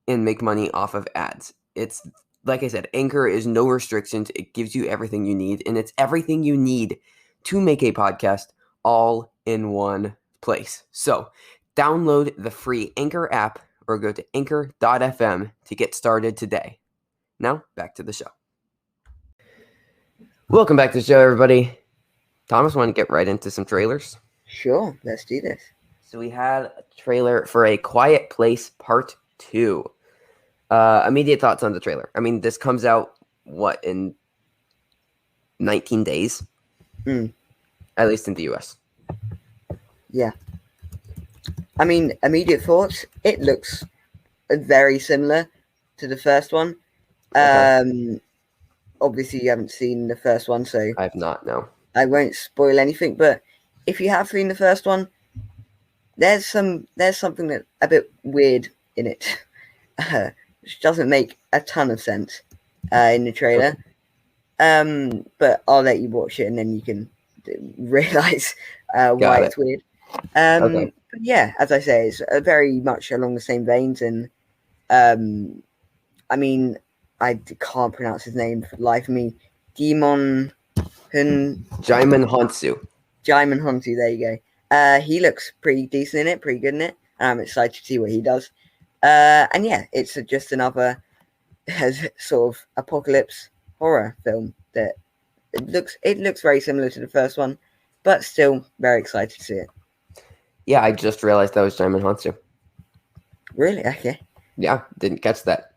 A: and make money off of ads. It's, like I said, Anchor is no restrictions. It gives you everything you need, and it's everything you need to make a podcast all in one place. So, download the free Anchor app or go to anchor.fm to get started today. Now, back to the show. Welcome back to the show, everybody. Thomas, want to get right into some trailers?
B: Sure, let's do this.
A: So we had a trailer for A Quiet Place Part 2. Immediate thoughts on the trailer. I mean, this comes out, in 19 days? At least in the US.
B: Yeah. I mean, immediate thoughts, it looks very similar to the first one. Okay. Obviously, you haven't seen the first one, so...
A: I have not, no.
B: I won't spoil anything, but if you have seen the first one, there's something that a bit weird in it, which doesn't make a ton of sense in the trailer. But I'll let you watch it, and then you can realize why it's weird. Okay. But yeah, as I say, it's very much along the same veins, and I mean, I can't pronounce his name for the life of me. Jimon
A: Hounsou.
B: Jimon Hounsou, there you go. He looks pretty decent in it, pretty good in it. I'm excited to see what he does. And yeah, it's just another sort of apocalypse horror film that it looks very similar to the first one, but still very excited to see it.
A: Yeah, I just realized that was Jimon Hounsou.
B: Really? Okay.
A: Yeah, didn't catch that.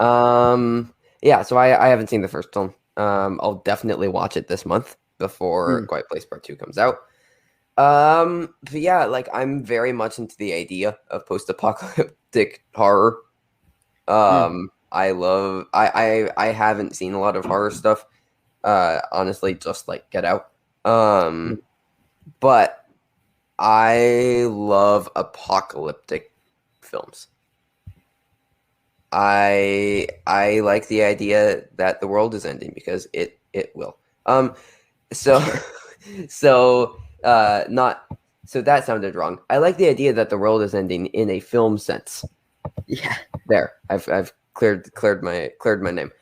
A: Yeah, so I haven't seen the first film. I'll definitely watch it this month before Quiet Place Part 2 comes out. But yeah, I'm very much into the idea of post-apocalyptic horror. I haven't seen a lot of horror stuff. Honestly, just Get Out. But I love apocalyptic films. I like the idea that the world is ending because it will. So that sounded wrong. I like the idea that the world is ending in a film sense.
B: Yeah.
A: There. I've cleared my name.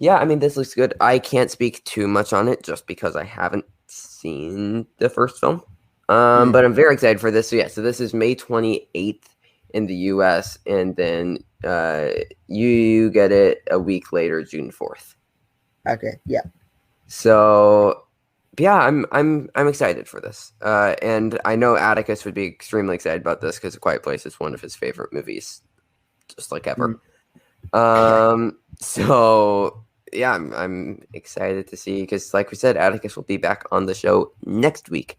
A: Yeah, I mean, this looks good. I can't speak too much on it just because I haven't seen the first film. But I'm very excited for this. So yeah, so this is May 28th in the US, and then you get it a week later, June 4th.
B: Okay, yeah.
A: So yeah, I'm excited for this. And I know Atticus would be extremely excited about this because A Quiet Place is one of his favorite movies, just ever. So yeah, I'm excited to see, because like we said, Atticus will be back on the show next week.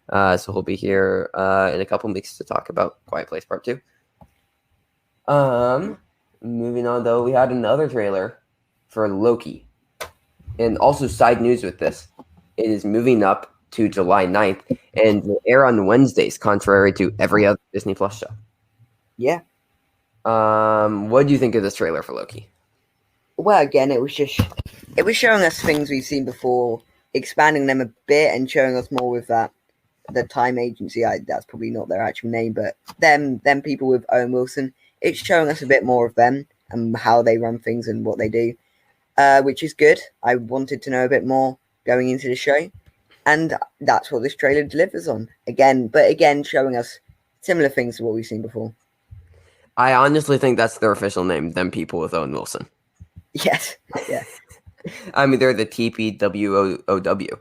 A: So he'll be here in a couple weeks to talk about Quiet Place Part 2. Moving on, though, we had another trailer for Loki. And also, side news with this, it is moving up to July 9th and will air on Wednesdays, contrary to every other Disney Plus show.
B: Yeah.
A: What do you think of this trailer for Loki?
B: well, again, it was showing us things we've seen before, expanding them a bit and showing us more with the time agency. That's probably not their actual name, but them people with Owen Wilson. It's showing us a bit more of them and how they run things and what they do, which is good. I wanted to know a bit more going into the show, and that's what this trailer delivers on. Again, showing us similar things to what we've seen before.
A: I honestly think that's their official name, Them People with Owen Wilson.
B: Yes, yeah.
A: I mean, they're the TPWOW.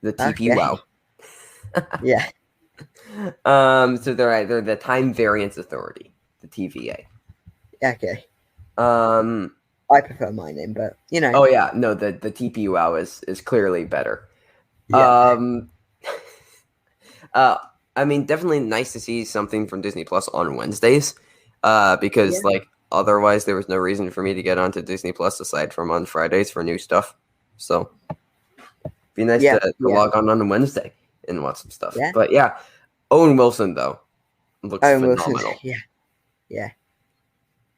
A: The TP
B: Okay.
A: Wow.
B: Yeah.
A: So they're the Time Variance Authority, the TVA.
B: Okay.
A: I
B: prefer my name, but you know.
A: Oh yeah, no, the TP Wow is clearly better.
B: Yeah.
A: I mean, definitely nice to see something from Disney Plus on Wednesdays, because like otherwise there was no reason for me to get onto Disney Plus aside from on Fridays for new stuff. So be nice to log on a Wednesday and watch some stuff.
B: Yeah.
A: But yeah, Owen Wilson though looks phenomenal.
B: Yeah.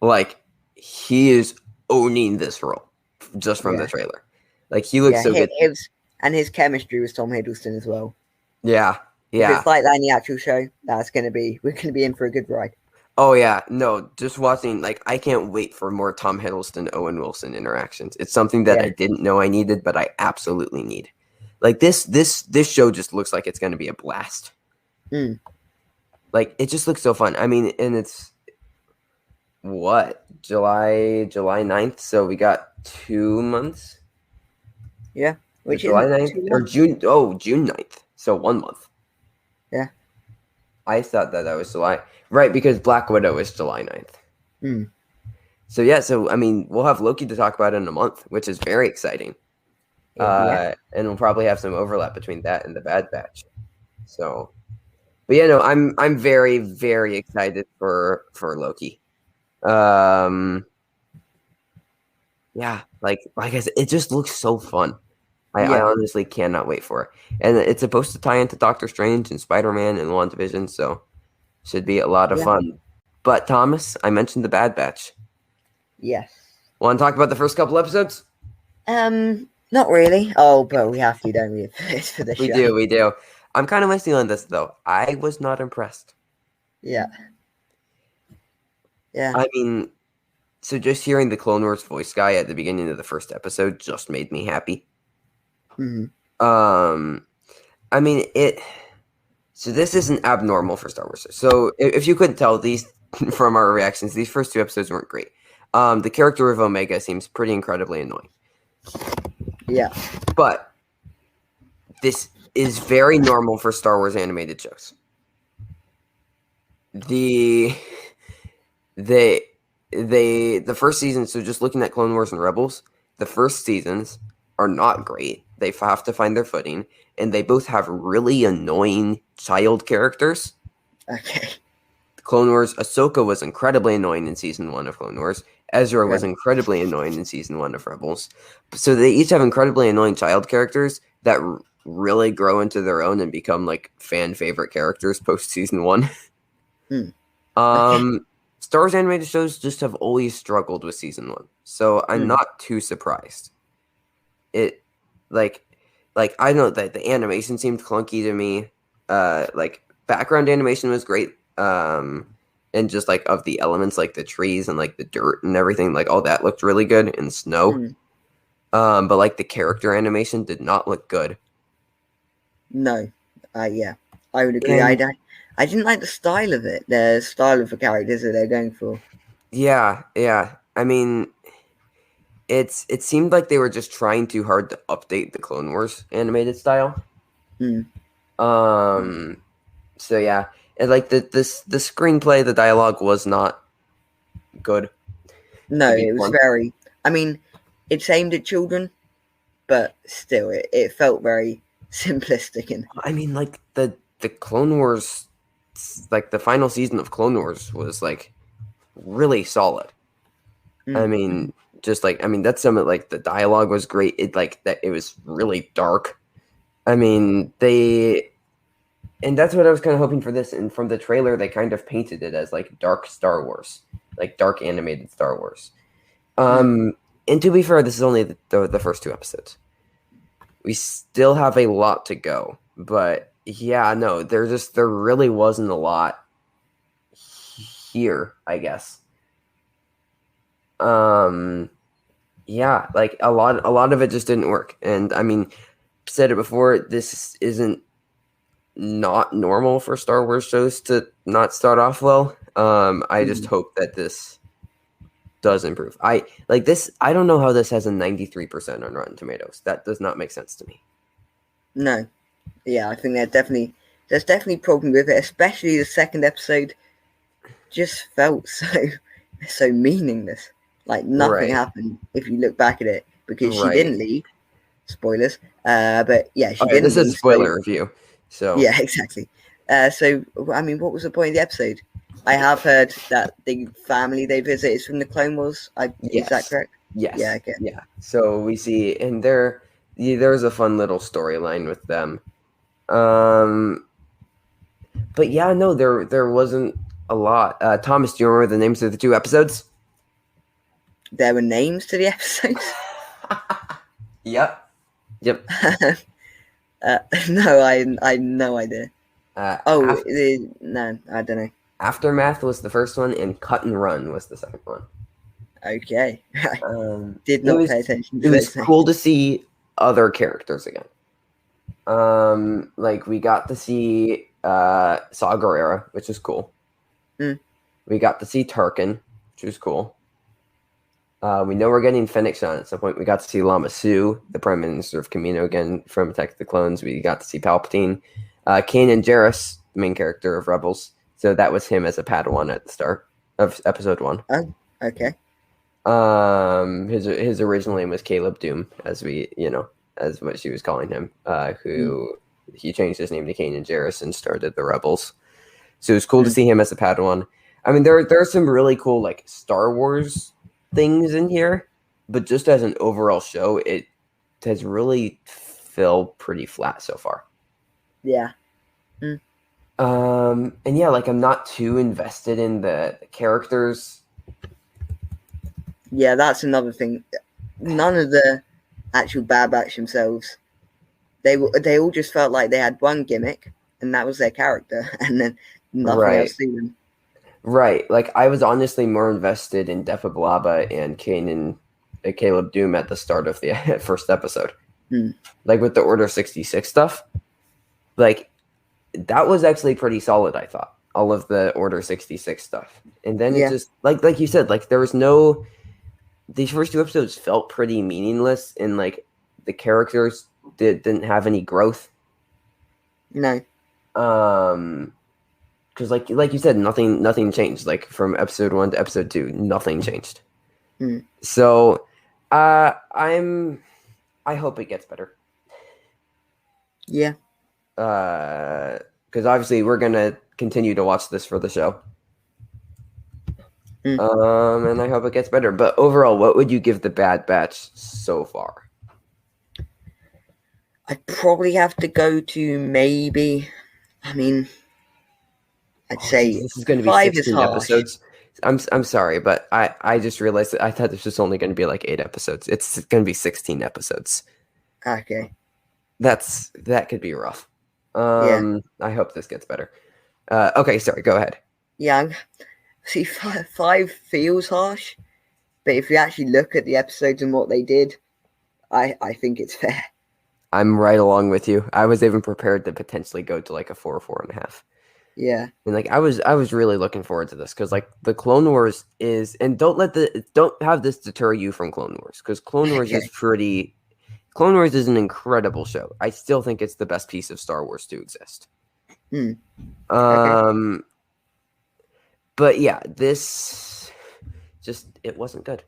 A: Like he is owning this role just from the trailer. Like he looks so good.
B: And his chemistry with Tom Hiddleston as well.
A: Yeah.
B: If it's like that in the actual show, we're gonna be in for a good ride.
A: Oh yeah, no, just watching, like, I can't wait for more Tom Hiddleston, Owen Wilson interactions. It's something that I didn't know I needed, but I absolutely need. Like this show just looks like it's gonna be a blast. Like it just looks so fun. I mean, and it's what, July 9th, so we got 2 months.
B: Yeah, which is
A: July 9th or June 9th, so 1 month.
B: Yeah.
A: I thought that was July. Right, because Black Widow is July 9th. So, yeah, I mean, we'll have Loki to talk about in a month, which is very exciting. And we'll probably have some overlap between that and the Bad Batch. So, but yeah, no, I'm very, very excited for Loki. Yeah, like I said, it just looks so fun. I honestly cannot wait for it. And it's supposed to tie into Doctor Strange and Spider-Man and WandaVision, so should be a lot of fun. But Thomas, I mentioned the Bad Batch.
B: Yes.
A: Want to talk about the first couple episodes?
B: Not really. Oh, but we have to, don't we? For the show.
A: We do. I'm kind of with you on this, though. I was not impressed.
B: Yeah.
A: I mean, so just hearing the Clone Wars voice guy at the beginning of the first episode just made me happy. I mean, so this isn't abnormal for Star Wars. So if you couldn't tell these from our reactions, these first 2 episodes weren't great. The character of Omega seems pretty incredibly annoying.
B: Yeah.
A: But this is very normal for Star Wars animated shows. The first season, so just looking at Clone Wars and Rebels, the first seasons are not great. They have to find their footing, and they both have really annoying child characters.
B: Okay.
A: Clone Wars, Ahsoka was incredibly annoying in season 1 of Clone Wars. Ezra was incredibly annoying in season 1 of Rebels. So they each have incredibly annoying child characters that really grow into their own and become like fan favorite characters post season 1. Star Wars animated shows just have always struggled with season 1, so I'm not too surprised. It like I know that the animation seemed clunky to me. Like background animation was great. And just like of the elements, like the trees and like the dirt and everything, like all that looked really good, and snow. But like the character animation did not look good.
B: No. Yeah, I would agree. I didn't like the style of it, the style of the characters that they're going for.
A: Yeah. I mean, it seemed like they were just trying too hard to update the Clone Wars animated style. So yeah, and like the screenplay, the dialogue was not good.
B: No, it was very. I mean, it's aimed at children, but still, it felt very simplistic. And
A: I mean, like the Clone Wars, like the final season of Clone Wars was like really solid. I mean, that's some of like the dialogue was great. It was really dark. I mean, and that's what I was kind of hoping for this. And from the trailer, they kind of painted it as like dark Star Wars, like dark animated Star Wars. And to be fair, this is only the first 2 episodes. We still have a lot to go. But yeah, no, there really wasn't a lot here, I guess. Yeah, like a lot of it just didn't work. And I mean, said it before, this isn't not normal for Star Wars shows to not start off well. I just hope that this does improve. I don't know how this has a 93% on Rotten Tomatoes. That does not make sense to me.
B: No. Yeah, I think there's definitely a problem with it, especially the second episode just felt so meaningless. Like nothing happened if you look back at it, because she didn't leave. Spoilers. But yeah, she didn't
A: this
B: leave.
A: is spoiler review. So
B: yeah, exactly. So I mean, what was the point of the episode? I have heard that the family they visit is from the Clone Wars. Is that correct?
A: Yes.
B: Yeah. Okay.
A: Yeah. So we see, and there's a fun little storyline with them. But yeah, no, there wasn't a lot. Thomas, do you remember the names of the 2 episodes?
B: There were names to the episodes.
A: Yep.
B: No, I had no idea.
A: No,
B: I don't know.
A: Aftermath was the first one, and Cut and Run was the second one.
B: Okay. Did not pay attention to
A: it. It was cool to see other characters again. Like we got to see Saw Gerrera, which is cool. We got to see Tarkin, which was cool. We know we're getting Fennec Shand at some point. We got to see Lama Su, the Prime Minister of Kamino again from Attack of the Clones. We got to see Palpatine. Kanan Jarrus, the main character of Rebels. So that was him as a Padawan at the start of episode 1.
B: Oh, okay.
A: His original name was Caleb Doom, as what she was calling him. Who he changed his name to Kanan Jarrus and started the Rebels. So it was cool to see him as a Padawan. I mean, there are some really cool like Star Wars things in here, but just as an overall show, it has really fell pretty flat so far.
B: Yeah.
A: And yeah, like I'm not too invested in the characters.
B: Yeah, that's another thing. None of the actual Bad Batch themselves, they all just felt like they had one gimmick, and that was their character, and then nothing else to them.
A: Right. Like I was honestly more invested in Defa Blaba and Caleb Doom at the start of the first episode. Like with the Order 66 stuff. Like that was actually pretty solid, I thought. All of the Order 66 stuff. And then it just like you said, like there was no, these first 2 episodes felt pretty meaningless, and like the characters didn't have any growth.
B: No.
A: Because like you said, nothing changed. Like from episode 1 to episode 2, nothing changed. So, I hope it gets better.
B: Yeah.
A: Because obviously we're gonna continue to watch this for the show. And I hope it gets better. But overall, what would you give the Bad Batch so far?
B: I'd probably have to go to maybe. I mean, I'd say
A: this is going to be
B: 5
A: 16 episodes. I'm sorry, but I just realized that I thought this was only going to be like 8 episodes. It's going to be 16 episodes.
B: Okay.
A: That could be rough. I hope this gets better. Okay, sorry, go ahead.
B: Yeah, see, 5 feels harsh, but if you actually look at the episodes and what they did, I think it's fair.
A: I'm right along with you. I was even prepared to potentially go to like a 4 or 4.5.
B: Yeah.
A: And like I was really looking forward to this because like the Clone Wars is, and don't have this deter you from Clone Wars, because Clone Wars Clone Wars is an incredible show. I still think it's the best piece of Star Wars to exist.
B: Okay.
A: But yeah, this it wasn't good.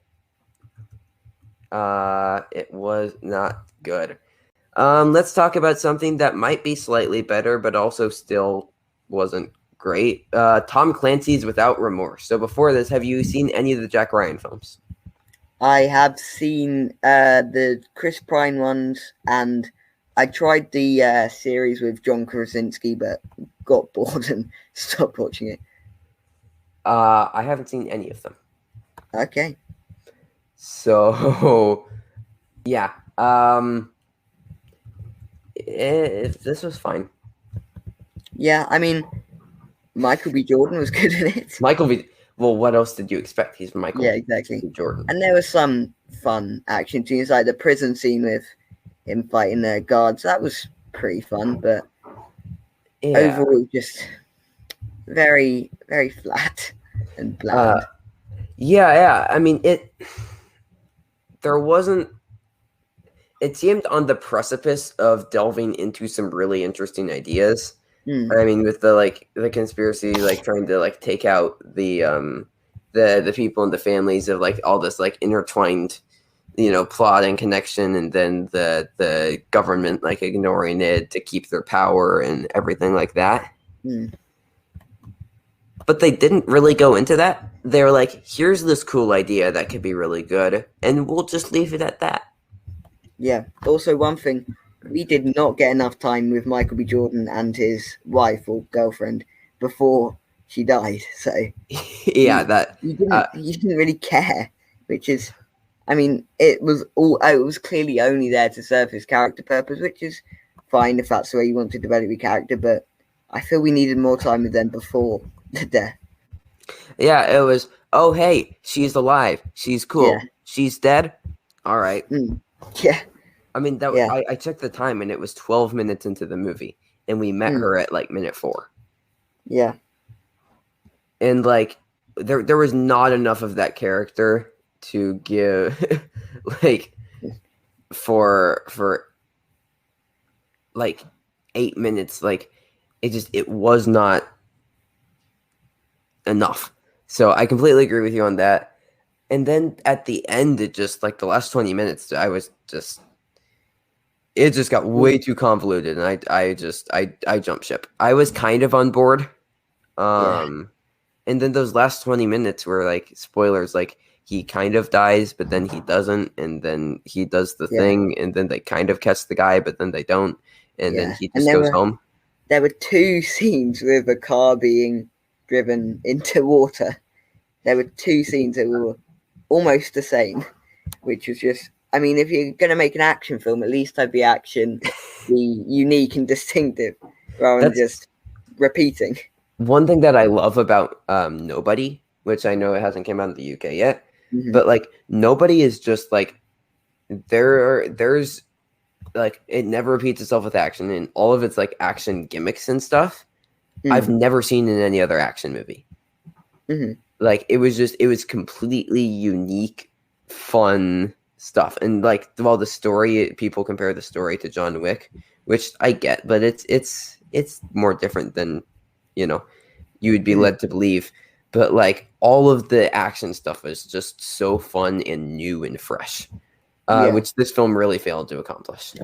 A: It was not good. Let's talk about something that might be slightly better, but also still wasn't great. Tom Clancy's Without Remorse. So before this, have you seen any of the Jack Ryan films?
B: I have seen the Chris Pine ones, and I tried the series with John Krasinski, but got bored and stopped watching it.
A: I haven't seen any of them.
B: Okay.
A: So yeah, if this was fine.
B: Yeah, I mean, Michael B. Jordan was good in it.
A: Michael B. Well, what else did you expect? He's
B: Yeah,
A: Michael
B: exactly.
A: B. Jordan.
B: And there was some fun action scenes, like the prison scene with him fighting the guards. That was pretty fun, but
A: Yeah.
B: overall, just very, very flat and
A: Uh,
B: bland.
A: yeah. I mean, there wasn't. It seemed on the precipice of delving into some really interesting ideas.
B: Mm,
A: I mean, with the conspiracy, like trying to like take out the people and the families of like all this like intertwined, plot and connection, and then the government like ignoring it to keep their power and everything like that.
B: mm.
A: But they didn't really go into that. They were like, here's this cool idea that could be really good, and we'll just leave it at that.
B: Yeah. Also, one thing, we did not get enough time with Michael B. Jordan and his wife or girlfriend before she died. So
A: Yeah, that
B: you didn't really care, which is, I mean, it was clearly only there to serve his character purpose, which is fine if that's the way you want to develop your character. But I feel we needed more time with them before the death.
A: yeah, it was, oh hey, she's alive. She's
B: Yeah.
A: cool. She's dead. All right.
B: Mm. Yeah.
A: I mean,
B: Yeah.
A: I checked the time and it was 12 minutes into the movie, and we met
B: Mm.
A: her at like minute 4.
B: Yeah.
A: And like there was not enough of that character to give like for like 8 minutes. Like it was not enough. So I completely agree with you on that. And then at the end, it just like the last 20 minutes, it just got way too convoluted, and I jumped ship. I was kind of on board.
B: Yeah.
A: And then those last 20 minutes were like spoilers, like he kind of dies, but then he doesn't, and then he does the
B: Yeah.
A: thing, and then they kind of catch the guy, but then they don't, and then
B: Yeah.
A: he
B: And
A: just goes home.
B: there were 2 scenes with a car being driven into water. There were 2 scenes that were almost the same, which was just, I mean, if you're going to make an action film, at least have the action be unique and distinctive rather than
A: That's
B: just repeating.
A: one thing that I love about Nobody, which I know it hasn't came out in the UK yet,
B: Mm-hmm.
A: but like Nobody is just like there's like it never repeats itself with action, and all of its like action gimmicks and stuff I've never seen in any other action movie.
B: Mm-hmm.
A: Like it was completely unique, fun stuff. And like while the story, people compare the story to John Wick, which I get, but it's more different than you would be led to believe. But like all of the action stuff is just so fun and new and fresh, which this film really failed to accomplish.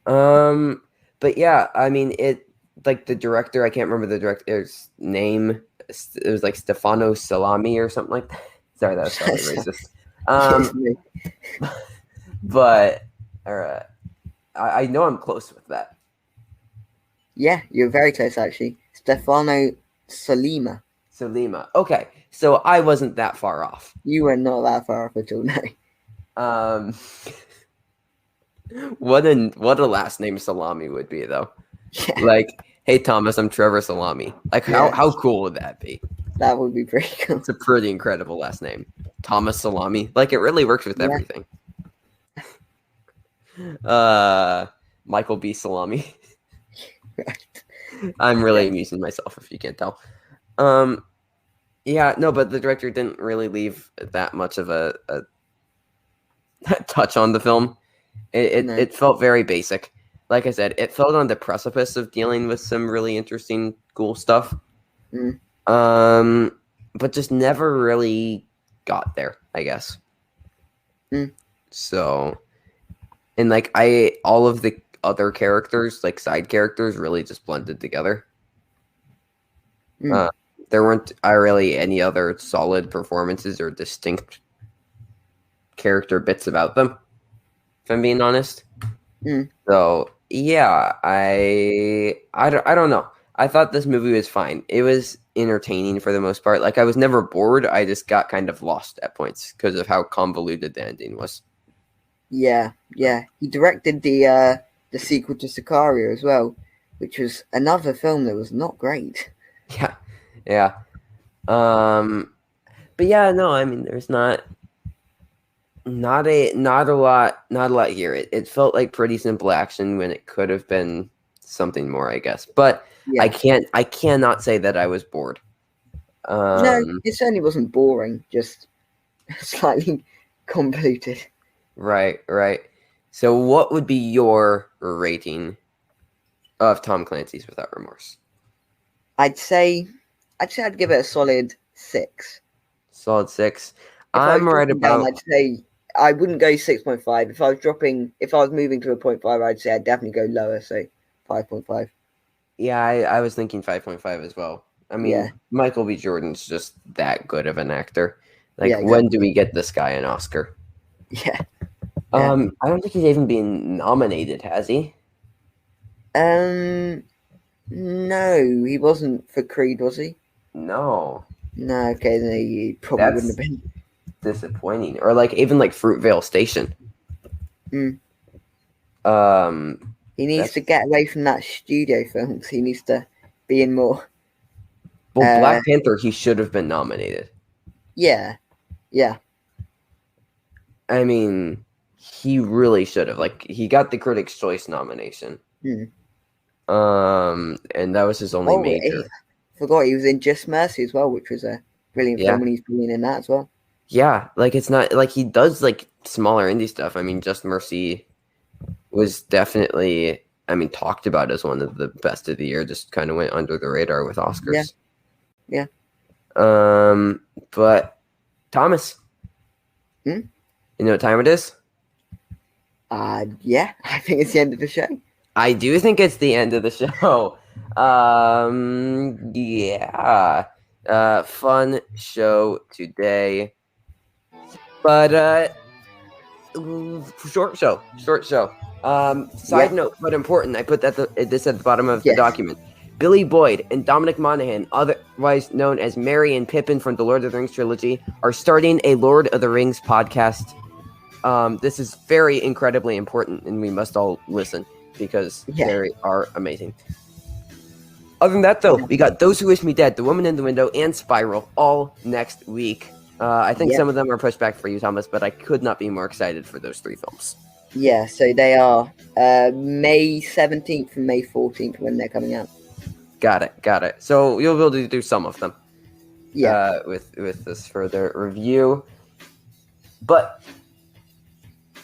A: But yeah, I mean, it like the director, I can't remember the director's name. It was like Stefano Salami or something like that. Sorry, that's probably racist. But I know I'm close with that.
B: Yeah, you're very close actually. Stefano Solima.
A: Solima. Okay, so I wasn't that far off.
B: You were not that far off at all, no.
A: What a last name Salami would be though. Yeah. Like, hey Thomas, I'm Trevor Salami. Like how cool would that be?
B: That would be pretty cool.
A: It's a pretty incredible last name. Thomas Salami. Like it really works with everything. Michael B. Salami. Right. I'm really amusing myself if you can't tell. Yeah, no, but the director didn't really leave that much of a touch on the film. It felt very basic. Like I said, it felt on the precipice of dealing with some really interesting, cool stuff. But just never really got there, I guess. So, and like all of the other characters, like side characters, really just blended together. There weren't really any other solid performances or distinct character bits about them, if I'm being honest. So yeah, I don't know. I thought this movie was fine. It was entertaining for the most part. Like, I was never bored. I just got kind of lost at points because of how convoluted the ending was.
B: Yeah, yeah. He directed the sequel to Sicario as well, which was another film that was not great.
A: Yeah, yeah. But yeah, no, I mean, there's not a lot here. It felt like pretty simple action when it could have been something more, I guess. But
B: Yeah.
A: I cannot say that I was bored.
B: No, it certainly wasn't boring, just slightly convoluted.
A: Right. So what would be your rating of Tom Clancy's Without Remorse?
B: I'd say I'd give it a solid 6.
A: Solid 6.
B: If I was
A: I'm right
B: dropping down,
A: about,
B: I'd say I wouldn't go 6.5. If I was moving to a 0.5, I'd say I'd definitely go lower, so 5.5.
A: yeah, I was thinking 5.5 as well. I
B: Yeah.
A: mean, Michael B. Jordan's just that good of an actor. Like,
B: Yeah,
A: when do
B: exactly.
A: we get this guy an Oscar?
B: Yeah. Yeah.
A: I don't think he's even been nominated, has he?
B: Um no, he wasn't for Creed, was he?
A: No.
B: No, okay, then he probably wouldn't have
A: That's
B: been.
A: disappointing. Or like even like Fruitvale Station.
B: Mm.
A: Um
B: He needs
A: that's
B: to get away from that studio films. He needs to be in more.
A: well,
B: Uh,
A: Black Panther, he should have been nominated.
B: yeah, yeah,
A: I mean, he really should have. Like, he got the Critics' Choice nomination.
B: mm.
A: And that was his only
B: Oh,
A: major.
B: forgot he was in Just Mercy as well, which was a brilliant
A: Yeah.
B: film, and he's brilliant in that as well.
A: Yeah, like it's not like he does like smaller indie stuff. I mean, Just Mercy was definitely, I mean, talked about as one of the best of the year. Just kind of went under the radar with
B: Yeah,
A: Oscars.
B: yeah.
A: But Thomas,
B: Hmm?
A: you know what time it is?
B: Yeah. I think it's the end of the show.
A: I do think it's the end of the show. Yeah. Fun show today. But short show. Side note, but important. I put this at the bottom of the
B: Yes.
A: document. Billy Boyd and Dominic Monaghan, otherwise known as Merry and Pippin from the Lord of the Rings trilogy, are starting a Lord of the Rings podcast. This is very incredibly important, and we must all listen because they are amazing. Other than that, though, we got Those Who Wish Me Dead, The Woman in the Window, and Spiral all next week. I think some of them are pushed back for you, Thomas, but I could not be more excited for those 3 films.
B: Yeah, so they are May 17th and May 14th when they're coming out.
A: Got it. So you'll be able to do some of them.
B: Yeah.
A: With this further review. But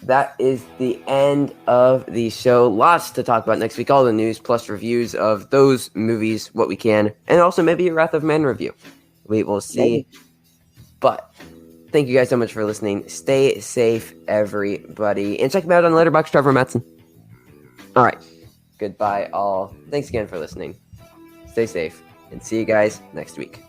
A: that is the end of the show. Lots to talk about next week. All the news plus reviews of those movies, what we can, and also maybe a Wrath of Man review. We will see.
B: Maybe.
A: But thank you guys so much for listening. Stay safe, everybody. And check me out on Letterboxd, Trevor Mattson. All right. Goodbye, all. Thanks again for listening. Stay safe, and see you guys next week.